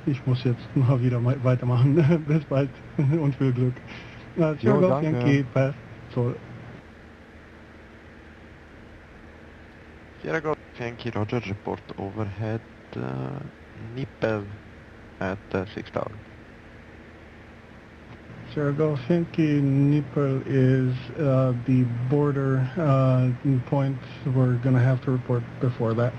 ich muss jetzt mal wieder weitermachen. Bis bald und viel Glück. Jo, danke. Yankee, pass. So. Sierra Golf Yankee Roger, report overhead Nipel at 6000. Sierra Golf Yankee Nipel is the border point. We're going to have to report before that.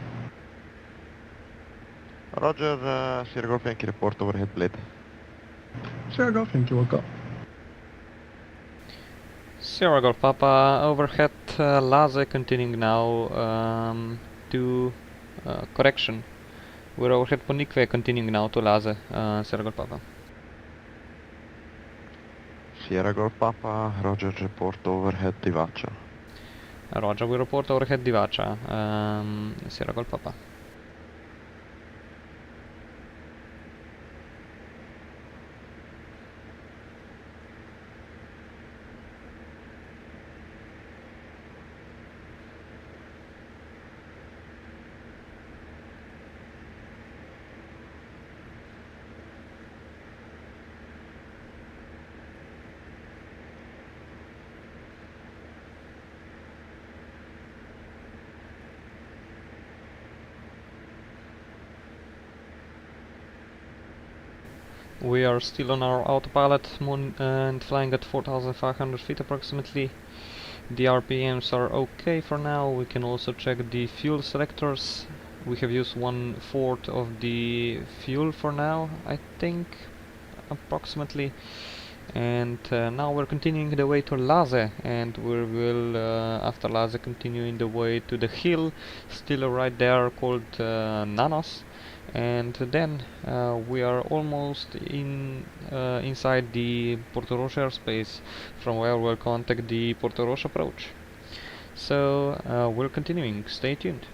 Roger, Sierra Golf Yankee report overhead blade. Sierra Golf Yankee will go. Sierra Golf Papa, overhead Laze continuing now to correction. We're overhead Ponikve continuing now to Laze, Sierra Golf Papa. Sierra Golf Papa, Roger, report overhead Divacha. Roger, we report overhead Divacha, Sierra Golf Papa. We are still on our autopilot and flying at 4,500 feet approximately. The RPMs are okay for now. We can also check the fuel selectors. We have used 1/4 of the fuel for now, I think, approximately. And now we're continuing the way to Laze, and we will after Laze continuing the way to the hill, still right there, called Nanos. And then we are almost inside the Portorož airspace, from where we'll contact the Portorož approach. So we're continuing, stay tuned.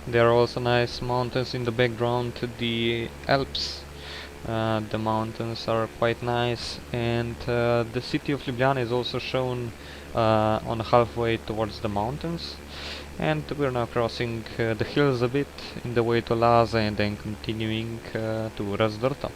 There are also nice mountains in the background to the Alps. The mountains are quite nice, and the city of Ljubljana is also shown on halfway towards the mountains. And we're now crossing the hills a bit in the way to Laze and then continuing to Razdrta.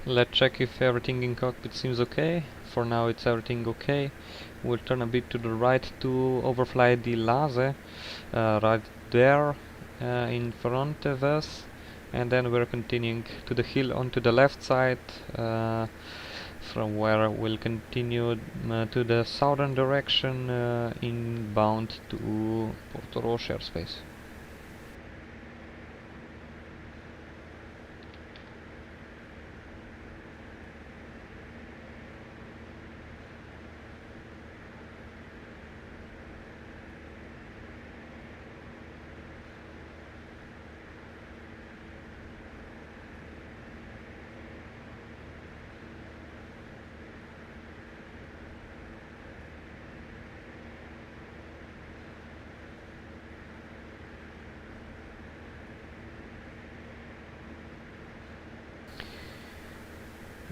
Let's check if everything in cockpit seems okay. For now it's everything okay. We'll turn a bit to the right to overfly the Laze, right there in front of us, and then we're continuing to the hill onto the left side, from where we'll continue to the southern direction inbound to Portorož airspace.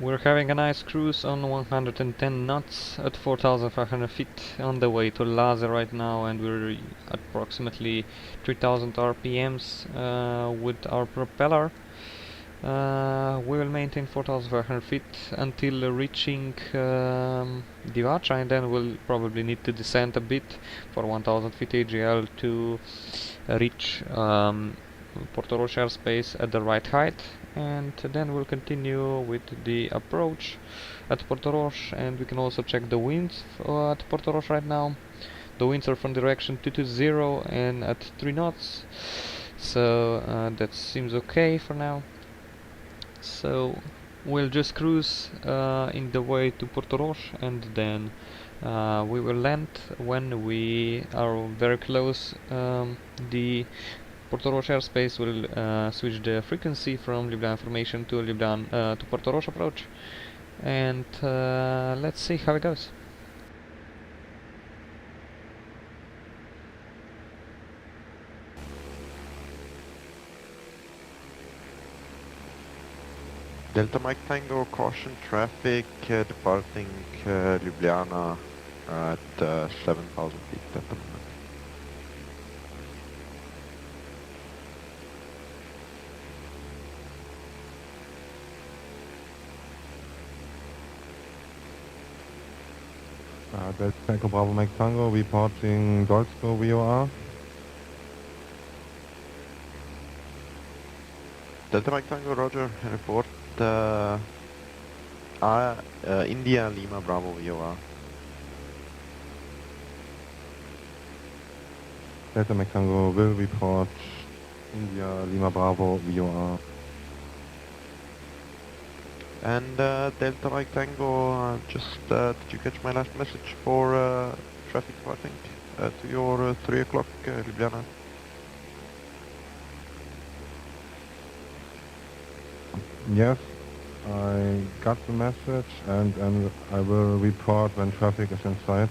We're having a nice cruise on 110 knots at 4,500 feet on the way to Laze right now, and we're at approximately 3,000 RPMs with our propeller. We will maintain 4,500 feet until reaching Divača, and then we'll probably need to descend a bit for 1,000 feet AGL to reach Portorož airspace at the right height, and then we'll continue with the approach at Portorož. And we can also check the winds at Portorož right now. The winds are from direction 220 and at 3 knots, so that seems okay for now. So we'll just cruise in the way to Portorož, and then we will land when we are very close. The Portorož airspace will switch the frequency from Ljubljana formation to to Portorož approach, and let's see how it goes. Delta Mike Tango, caution traffic departing Ljubljana at 7,000 feet at the moment. Delta Echo Bravo Mike Tango, reporting Dolsko VOR. Delta Mike Tango, Roger, report India Lima Bravo VOR. Delta Mike Tango will report India Lima Bravo VOR. And Delta Mike Tango, did you catch my last message for traffic departing to your 3 o'clock Ljubljana? Yes, I got the message, and I will report when traffic is in sight.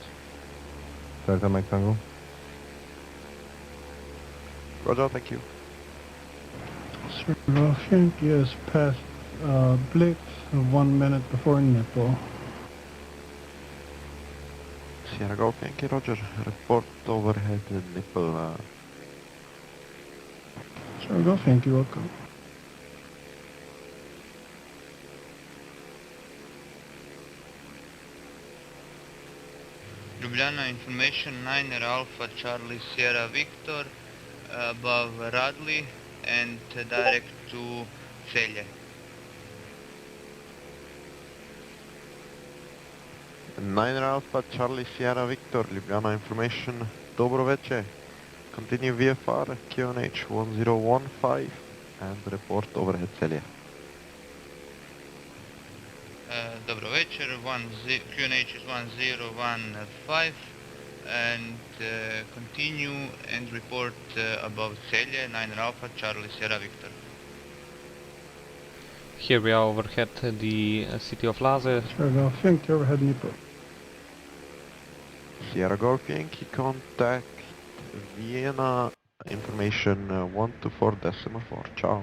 Delta Mike Tango. Roger, thank you. Sierra Yankee is past Blitz 1 minute before nipple. Sierra Golf Yankee, Roger, report overhead nipple. Sierra Golf Yankee, welcome. Ljubljana information 9 Alpha Charlie Sierra Victor above Radley and direct to Celje. 9 Alpha Charlie Sierra Victor, Ljubljana information, dobro večer. Continue VFR, QNH 1015 and report overhead Celje. Dobro večer, QNH is 1015 and continue and report above Celje, 9 Alpha Charlie Sierra Victor. Here we are overhead the city of Laze. Sierra Golf Yankee, overhead nipple. Sierra Golf Yankee, contact Vienna information 124.4, ciao.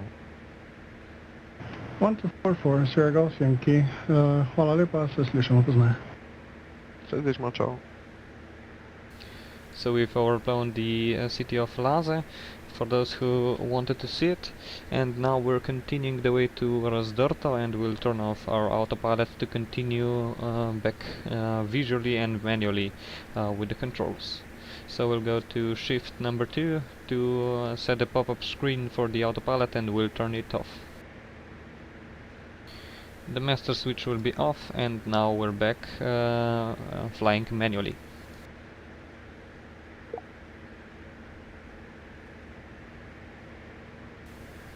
1244, Sierra Golf Yankee. Hvala lepa, se slišamo pozneje. Se slišimo, ciao. So we've overblown the city of Laze, for those who wanted to see it, and now we're continuing the way to Razdorto, and we'll turn off our autopilot to continue back visually and manually with the controls. So we'll go to shift number 2 to set the pop-up screen for the autopilot, and we'll turn it off. The master switch will be off, and now we're back flying manually.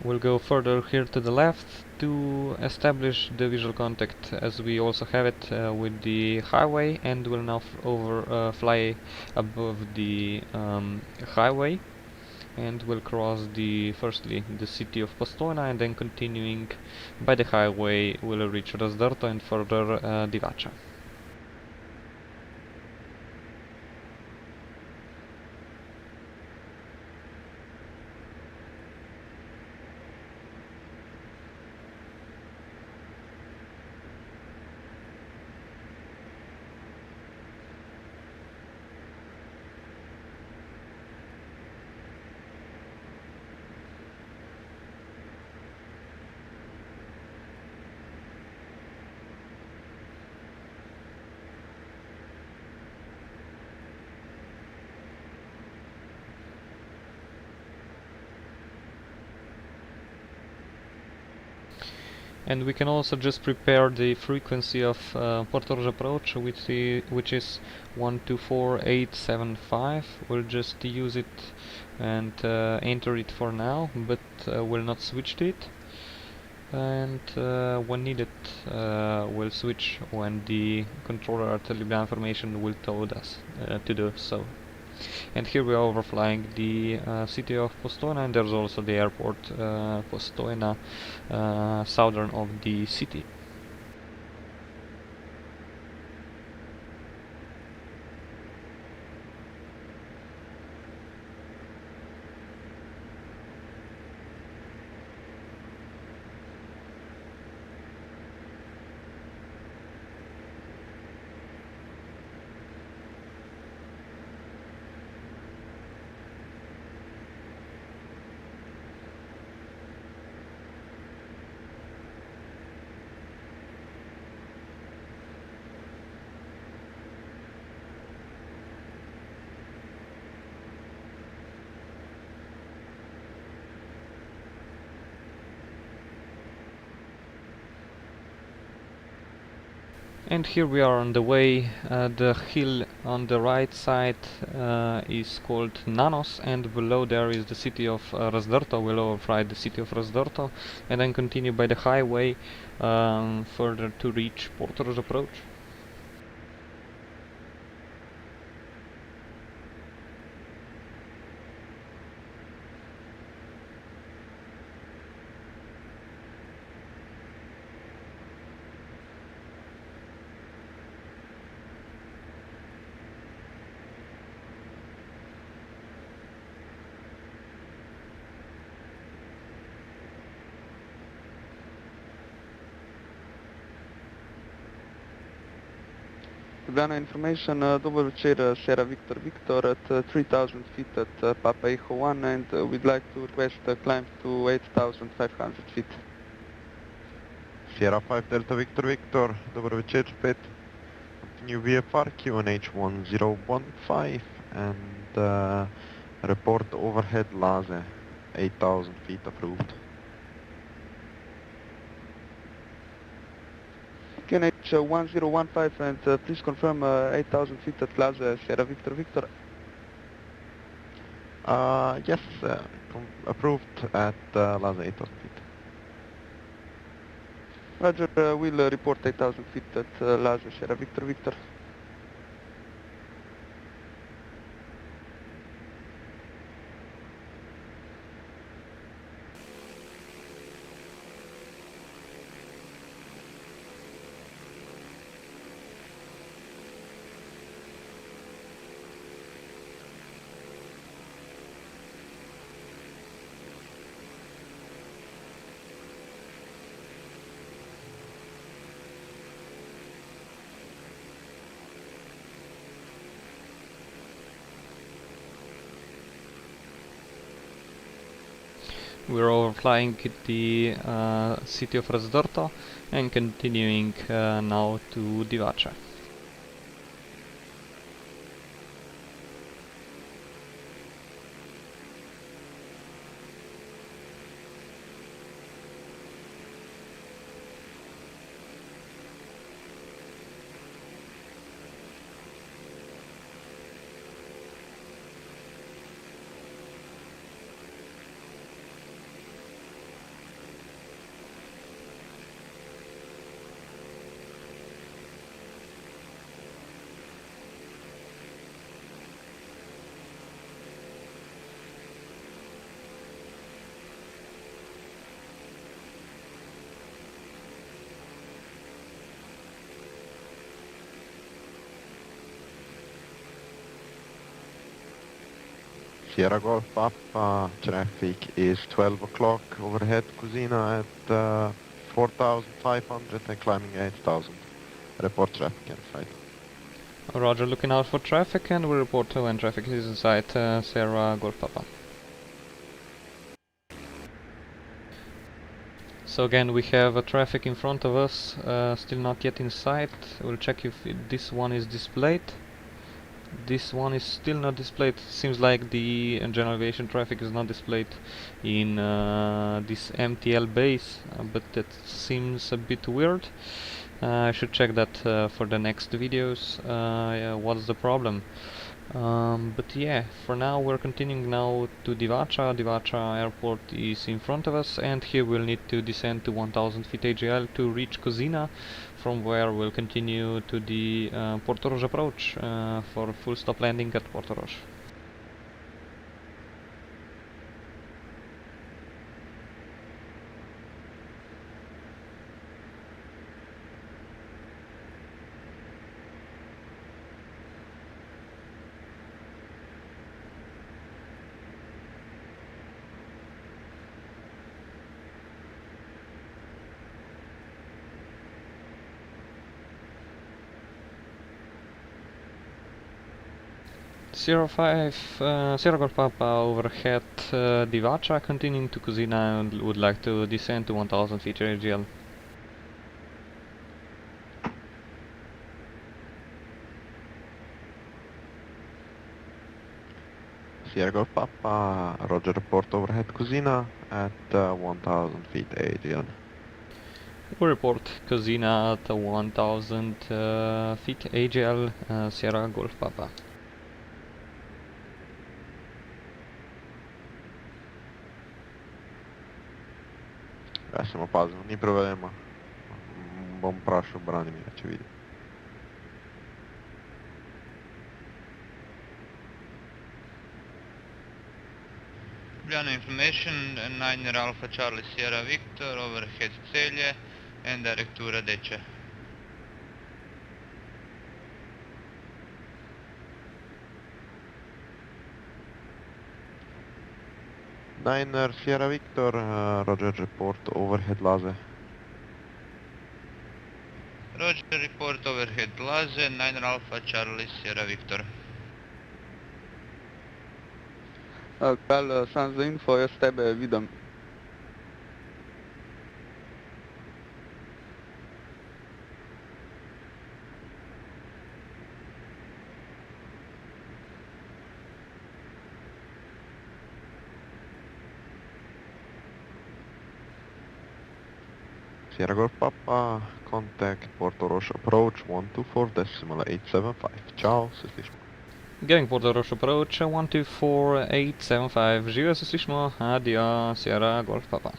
We'll go further here to the left to establish the visual contact, as we also have it with the highway, and we'll now fly above the highway, and we'll cross firstly the city of Postojna, and then continuing by the highway we'll reach Razdorto and further Divača. And we can also just prepare the frequency of Portorož approach, which is 124875. We'll just use it and enter it for now, but we'll not switch to it. And when needed, we'll switch when the controller at Ljubljana formation will tell us to do so. And here we are overflying the city of Postojna, and there's also the airport Postojna, southern of the city. And here we are on the way. The hill on the right side is called Nanos, and below there is the city of Razdrto. We'll overfly the city of Razdrto and then continue by the highway further to reach Portorož approach. Ljubljana information, dober večer, Sierra Victor Victor at 3000 feet at Papa Echo 1, and we'd like to request a climb to 8500 feet. Sierra 5 Delta Victor Victor, dober večer spet. Continue VFR QNH 1015 and report overhead Laze, 8000 feet approved. QNH 1015 and please confirm 8000 feet at Laze, Sierra Victor Victor. Yes, approved at Laze 8000 feet. Roger, we'll report 8000 feet at Laze, Sierra Victor Victor. We're overflying the city of Razdrto and continuing now to Divača. Sierra Golf Papa, traffic is 12 o'clock overhead Kusina at 4500 and climbing 8000. Report traffic inside. Roger, looking out for traffic, and we report when traffic is inside Sierra Golf Papa. So again, we have traffic in front of us, still not yet in sight. We'll check if this one is displayed. this one is still not displayed. Seems like the general aviation traffic is not displayed in this MTL base, but that seems a bit weird. I should check that for the next videos. Yeah, what's the problem? But yeah, for now we're continuing now to Divača. Divača airport is in front of us, and here we'll need to descend to 1000 feet AGL to reach Kozina, from where we'll continue to the Portorož approach for full stop landing at Portorož. Sierra 5, Sierra Golf Papa overhead Divača, continuing to Kozina, and would like to descend to 1000 feet AGL. Sierra Golf Papa, Roger, report overhead Kozina at 1000 feet AGL. We report Kozina at 1000 feet AGL, Sierra Golf Papa. Ja sem opazil, ni problema. Bom vprašal Branimira, če vidi. Ljubljana information, 9 Alpha Charlie Sierra Victor, overhead Celje and direct to Radeče. Niner Sierra Victor, Roger, report overhead Laze. Roger, report overhead Laze, 9 Alpha Charlie Sierra Victor. Kralj, sam za info, jaz tebe vidim. Sierra Golf Papa, contact Portorož approach 124.875. Ciao, se slišimo. Getting Portorož approach 124.875. Živijo, se slišimo. Adio, Sierra Golf Papa.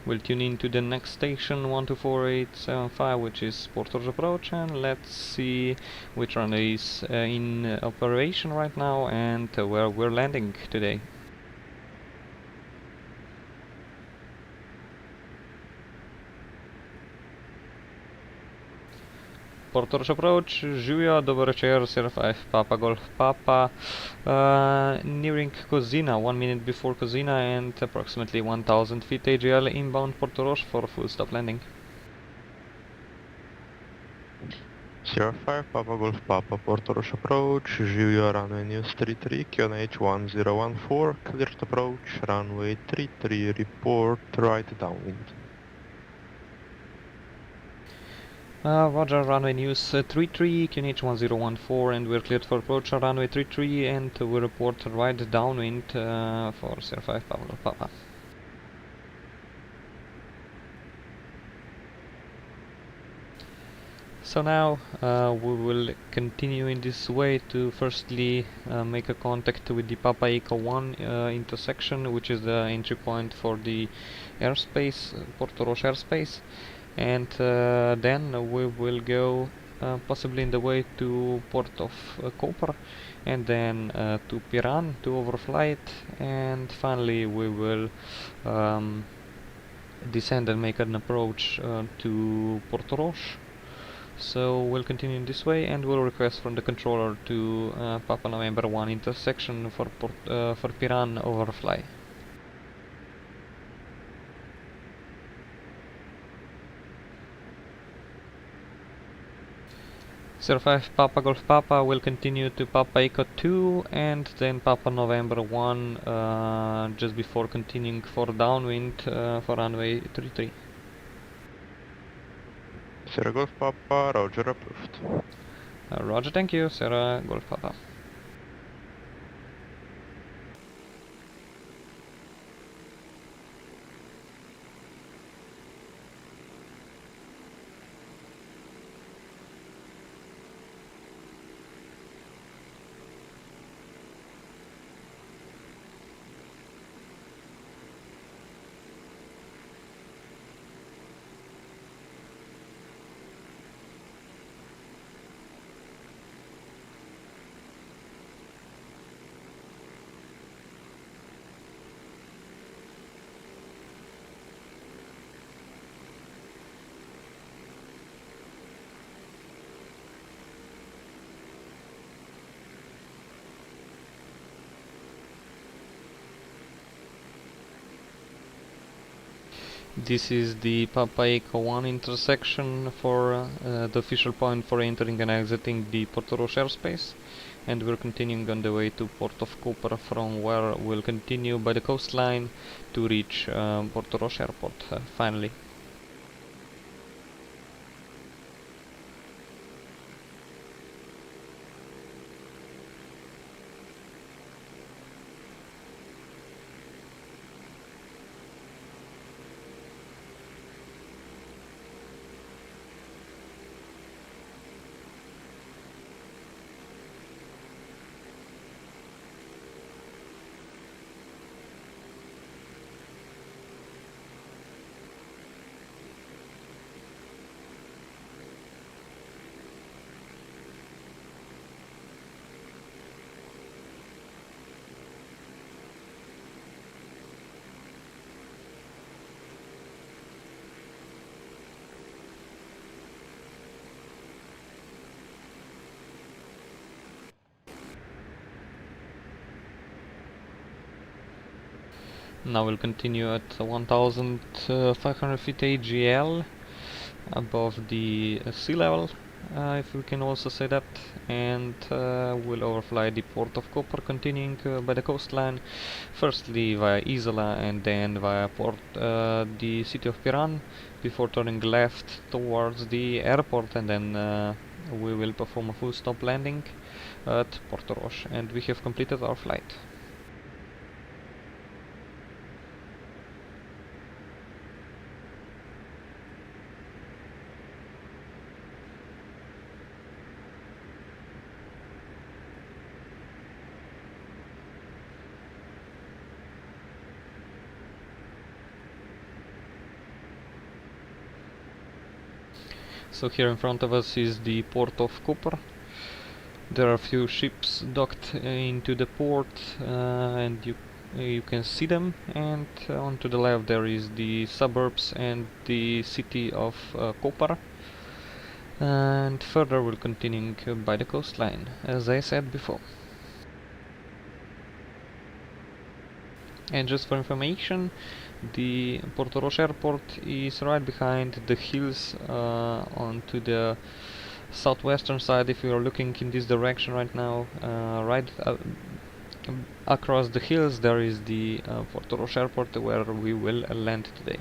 We'll tune in to the next station 124.875, which is Portorož approach, and let's see which runway is in operation right now and where we're landing today. Portorož approach, živijo, dober večer, Sierra 5, Papa Golf Papa, nearing Kozina, 1 minute before Kozina and approximately 1000 feet AGL inbound Portorož for full stop landing. Sierra 5, Papa Golf Papa, Portorož approach, živijo, runway news 33, QNH 1014, cleared approach, runway 33, report right downwind. Roger, runway news 33, QNH 1014, and we're cleared for approach on runway 33, and we report right downwind for Sierra 5 Papa Papa. So now we will continue in this way to firstly make a contact with the Papa Echo 1 intersection, which is the entry point for the airspace, Portorož airspace. And then we will go possibly in the way to port of Koper, and then to Piran to overfly it, and finally we will descend and make an approach to Portorož. So we'll continue in this way, and we'll request from the controller to Papa November 1 intersection for Piran overfly. Sierra 5 Papa Golf Papa will continue to Papa Echo 2 and then Papa November 1 just before continuing for downwind for runway 33. Sierra Golf Papa, Roger, approved. Roger, thank you, Sierra Golf Papa. This is the Papa Echo 1 intersection for the official point for entering and exiting the Portorož airspace, and we're continuing on the way to Port of Koper, from where we'll continue by the coastline to reach Portorož airport finally. Now we'll continue at 1500 feet AGL above the sea level, if we can also say that, and we'll overfly the port of Koper, continuing by the coastline, firstly via Isola and then via the city of Piran, before turning left towards the airport, and then we will perform a full stop landing at Portorož, and we have completed our flight. So here in front of us is the port of Koper. There are a few ships docked into the port, and you can see them, and on to the left there is the suburbs and the city of Koper, and further we're continuing by the coastline, as I said before. And just for information, the Portorož airport is right behind the hills onto the southwestern side. If you are looking in this direction right now, right across the hills there is the Portorož airport, where we will land today.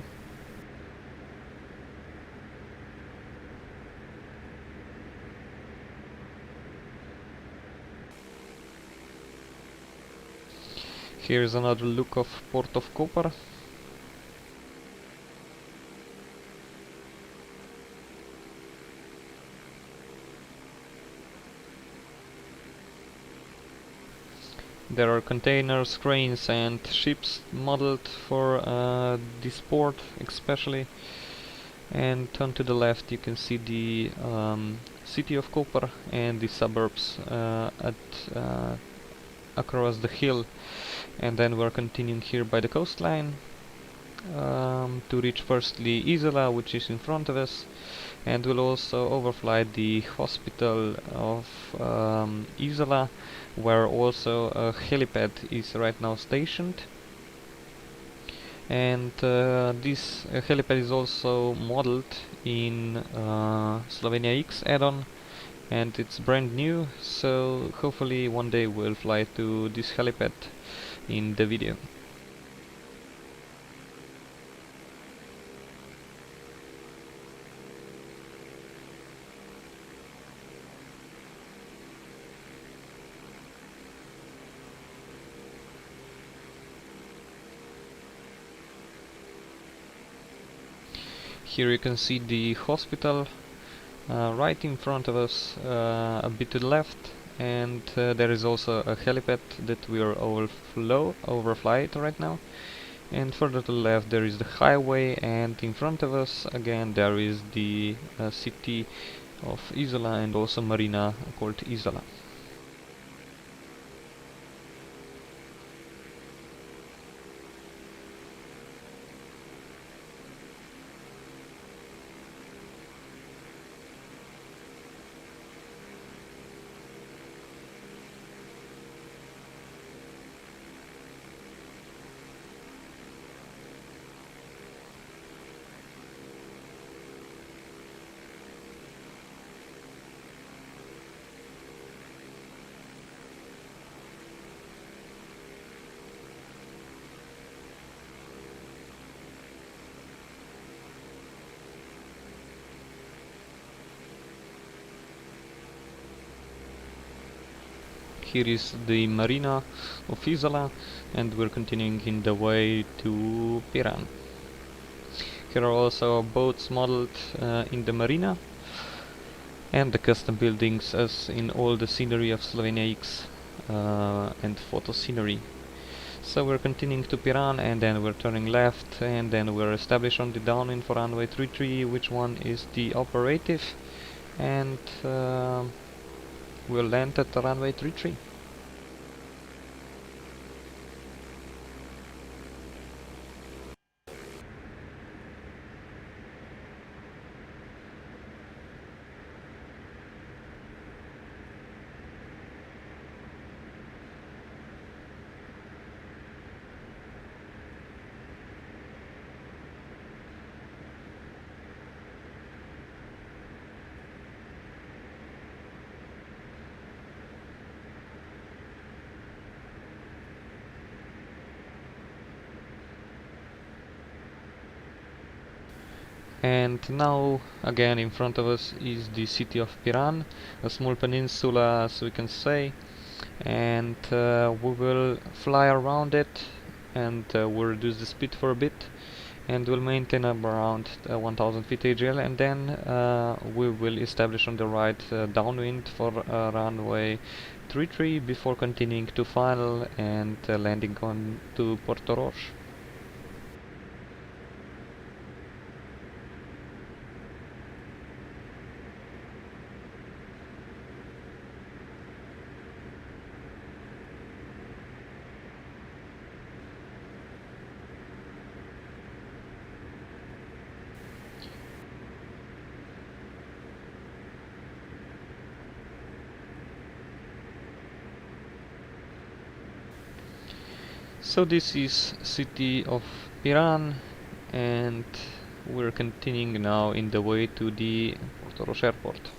Here is another look of Port of Koper. There are containers, cranes and ships modeled for this port especially, and on to the left you can see the city of Koper and the suburbs across the hill, and then we're continuing here by the coastline to reach firstly Isola, which is in front of us, and we'll also overfly the hospital of Isola, where also a helipad is right now stationed, and this helipad is also modeled in Slovenia X add-on, and it's brand new, so hopefully one day we'll fly to this helipad in the video. Here you can see the hospital right in front of us, a bit to the left, and there is also a helipad that we are overfly it right now. And further to the left there is the highway, and in front of us again there is the city of Isola and also marina called Isola. Here is the marina of Isola, and we're continuing in the way to Piran. Here are also boats modeled in the marina, and the custom buildings as in all the scenery of Slovenia X and Photoscenery. So we're continuing to Piran, and then we're turning left, and then we're established on the downwind for runway 33, which one is the operative, and we'll land at the runway 33. And now again in front of us is the city of Piran, a small peninsula as we can say, and we will fly around it, and we'll reduce the speed for a bit, and we'll maintain up around 1000 feet AGL, and then we will establish on the right downwind for runway 33 before continuing to final and landing on to Portorož. So this is city of Piran, and we're continuing now in the way to the Portorož airport.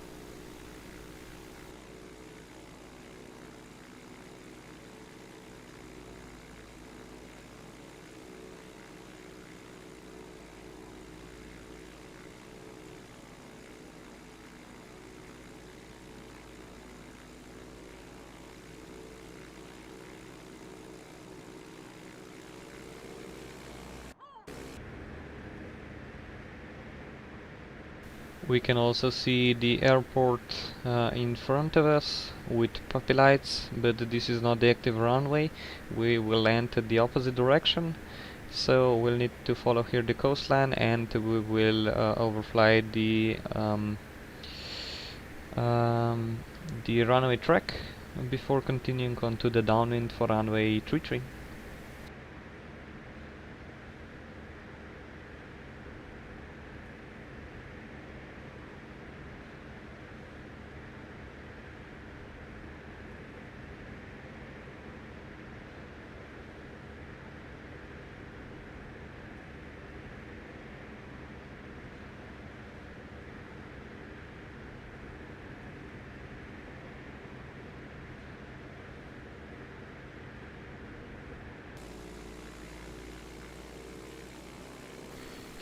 We can also see the airport in front of us with puppy lights, but this is not the active runway. We will land at the opposite direction, so we'll need to follow here the coastline, and we will overfly the runway track before continuing on to the downwind for runway 33.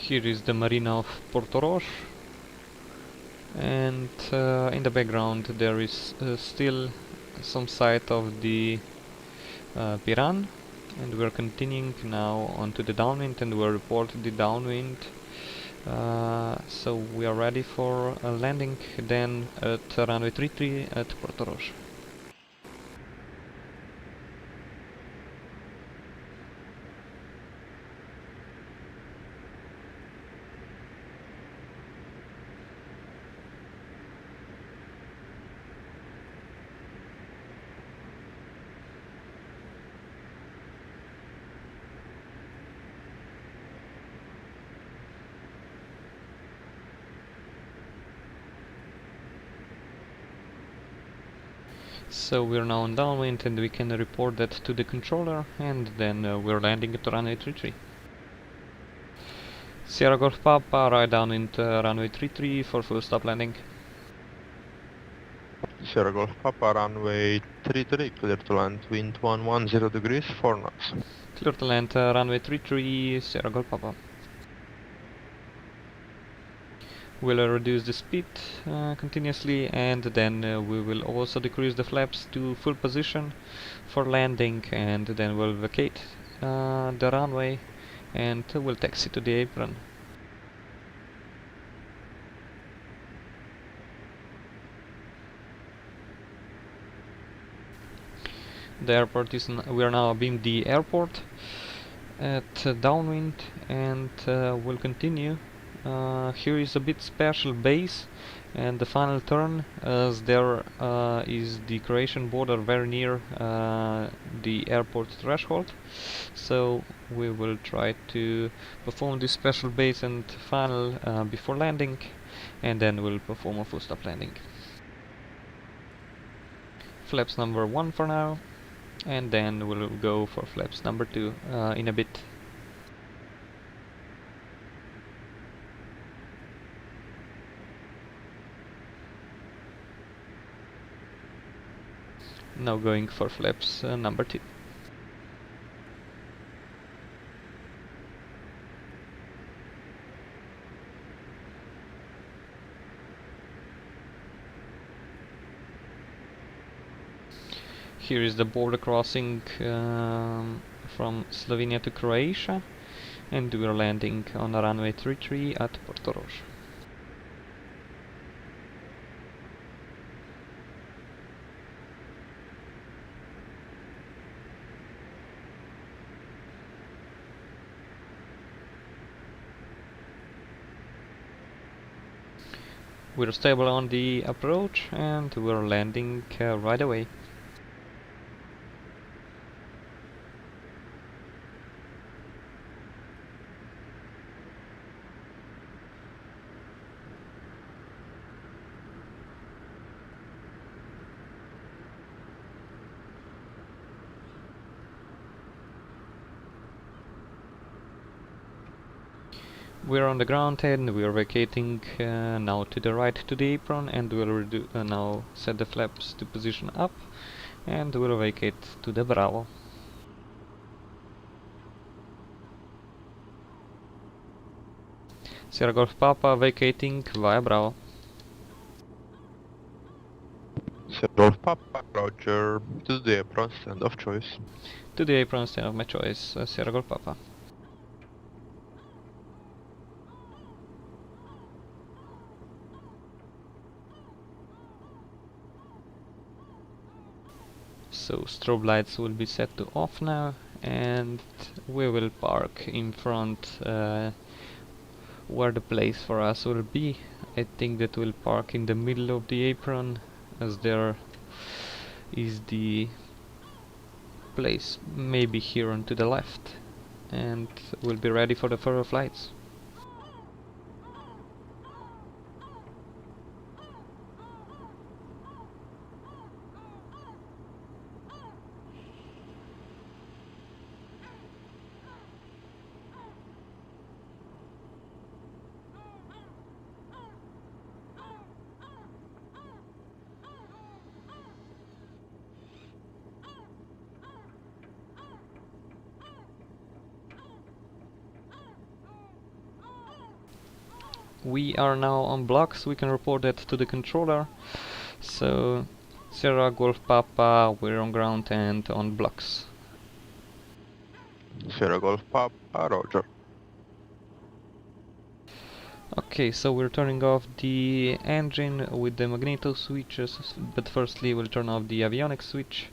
Here is the marina of Portorož, and in the background there is still some sight of the Piran, and we're continuing now onto the downwind, and we'll report the downwind So we are ready for a landing then at runway 33 at Portorož. So we're now on downwind and we can report that to the controller, and then we're landing at runway 33. Sierra Golf Papa, right downwind runway 33 for full stop landing. Sierra Golf Papa, runway 33, clear to land, wind 110 degrees, 4 knots. Clear to land runway 33, Sierra Golf Papa. We'll reduce the speed continuously, and then we will also decrease the flaps to full position for landing, and then we'll vacate the runway and we'll taxi to the apron. The airport is we are now above the airport at downwind, and we'll continue. Here is a bit special base and the final turn, as there is the Croatian border very near the airport threshold. So we will try to perform this special base and final before landing, and then we'll perform a full stop landing. Flaps number 1 for now, and then we'll go for flaps number 2 in a bit. Now going for flaps number 2. Here is the border crossing from Slovenia to Croatia, and we are landing on runway 33 at Portorož. We're stable on the approach and we're landing right away. We're on the ground and we're vacating now to the right to the apron, and we'll now set the flaps to position up, and we'll vacate to the Bravo. Sierra Golf Papa vacating via Bravo. Sierra Golf Papa, roger, to the apron, stand of choice. To the apron, stand of my choice, Sierra Golf Papa. So strobe lights will be set to off now, and we will park in front where the place for us will be. I think that we'll park in the middle of the apron, as there is the place maybe here on to the left, and we'll be ready for the further flights. We are now on blocks. We can report that to the controller. So Sierra Golf Papa, we're on ground and on blocks. Sierra Golf Papa, roger. Okay, so we're turning off the engine with the magneto switches, but firstly we'll turn off the avionics switch,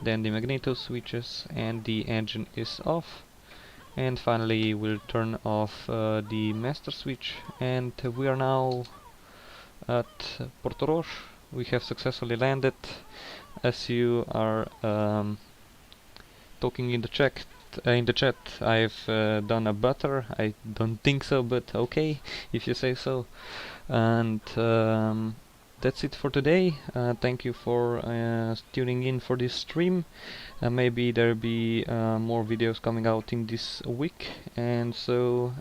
then the magneto switches, and the engine is off. And finally we'll turn off the master switch, and we are now at Portorož. We have successfully landed. As you are talking in the chat, I've done a butter. I don't think so, but okay, if you say so. And that's it for today. Thank you for tuning in for this stream. Maybe there'll be more videos coming out in this week, and so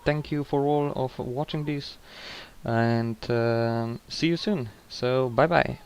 thank you for all of watching this, and see you soon. So bye bye.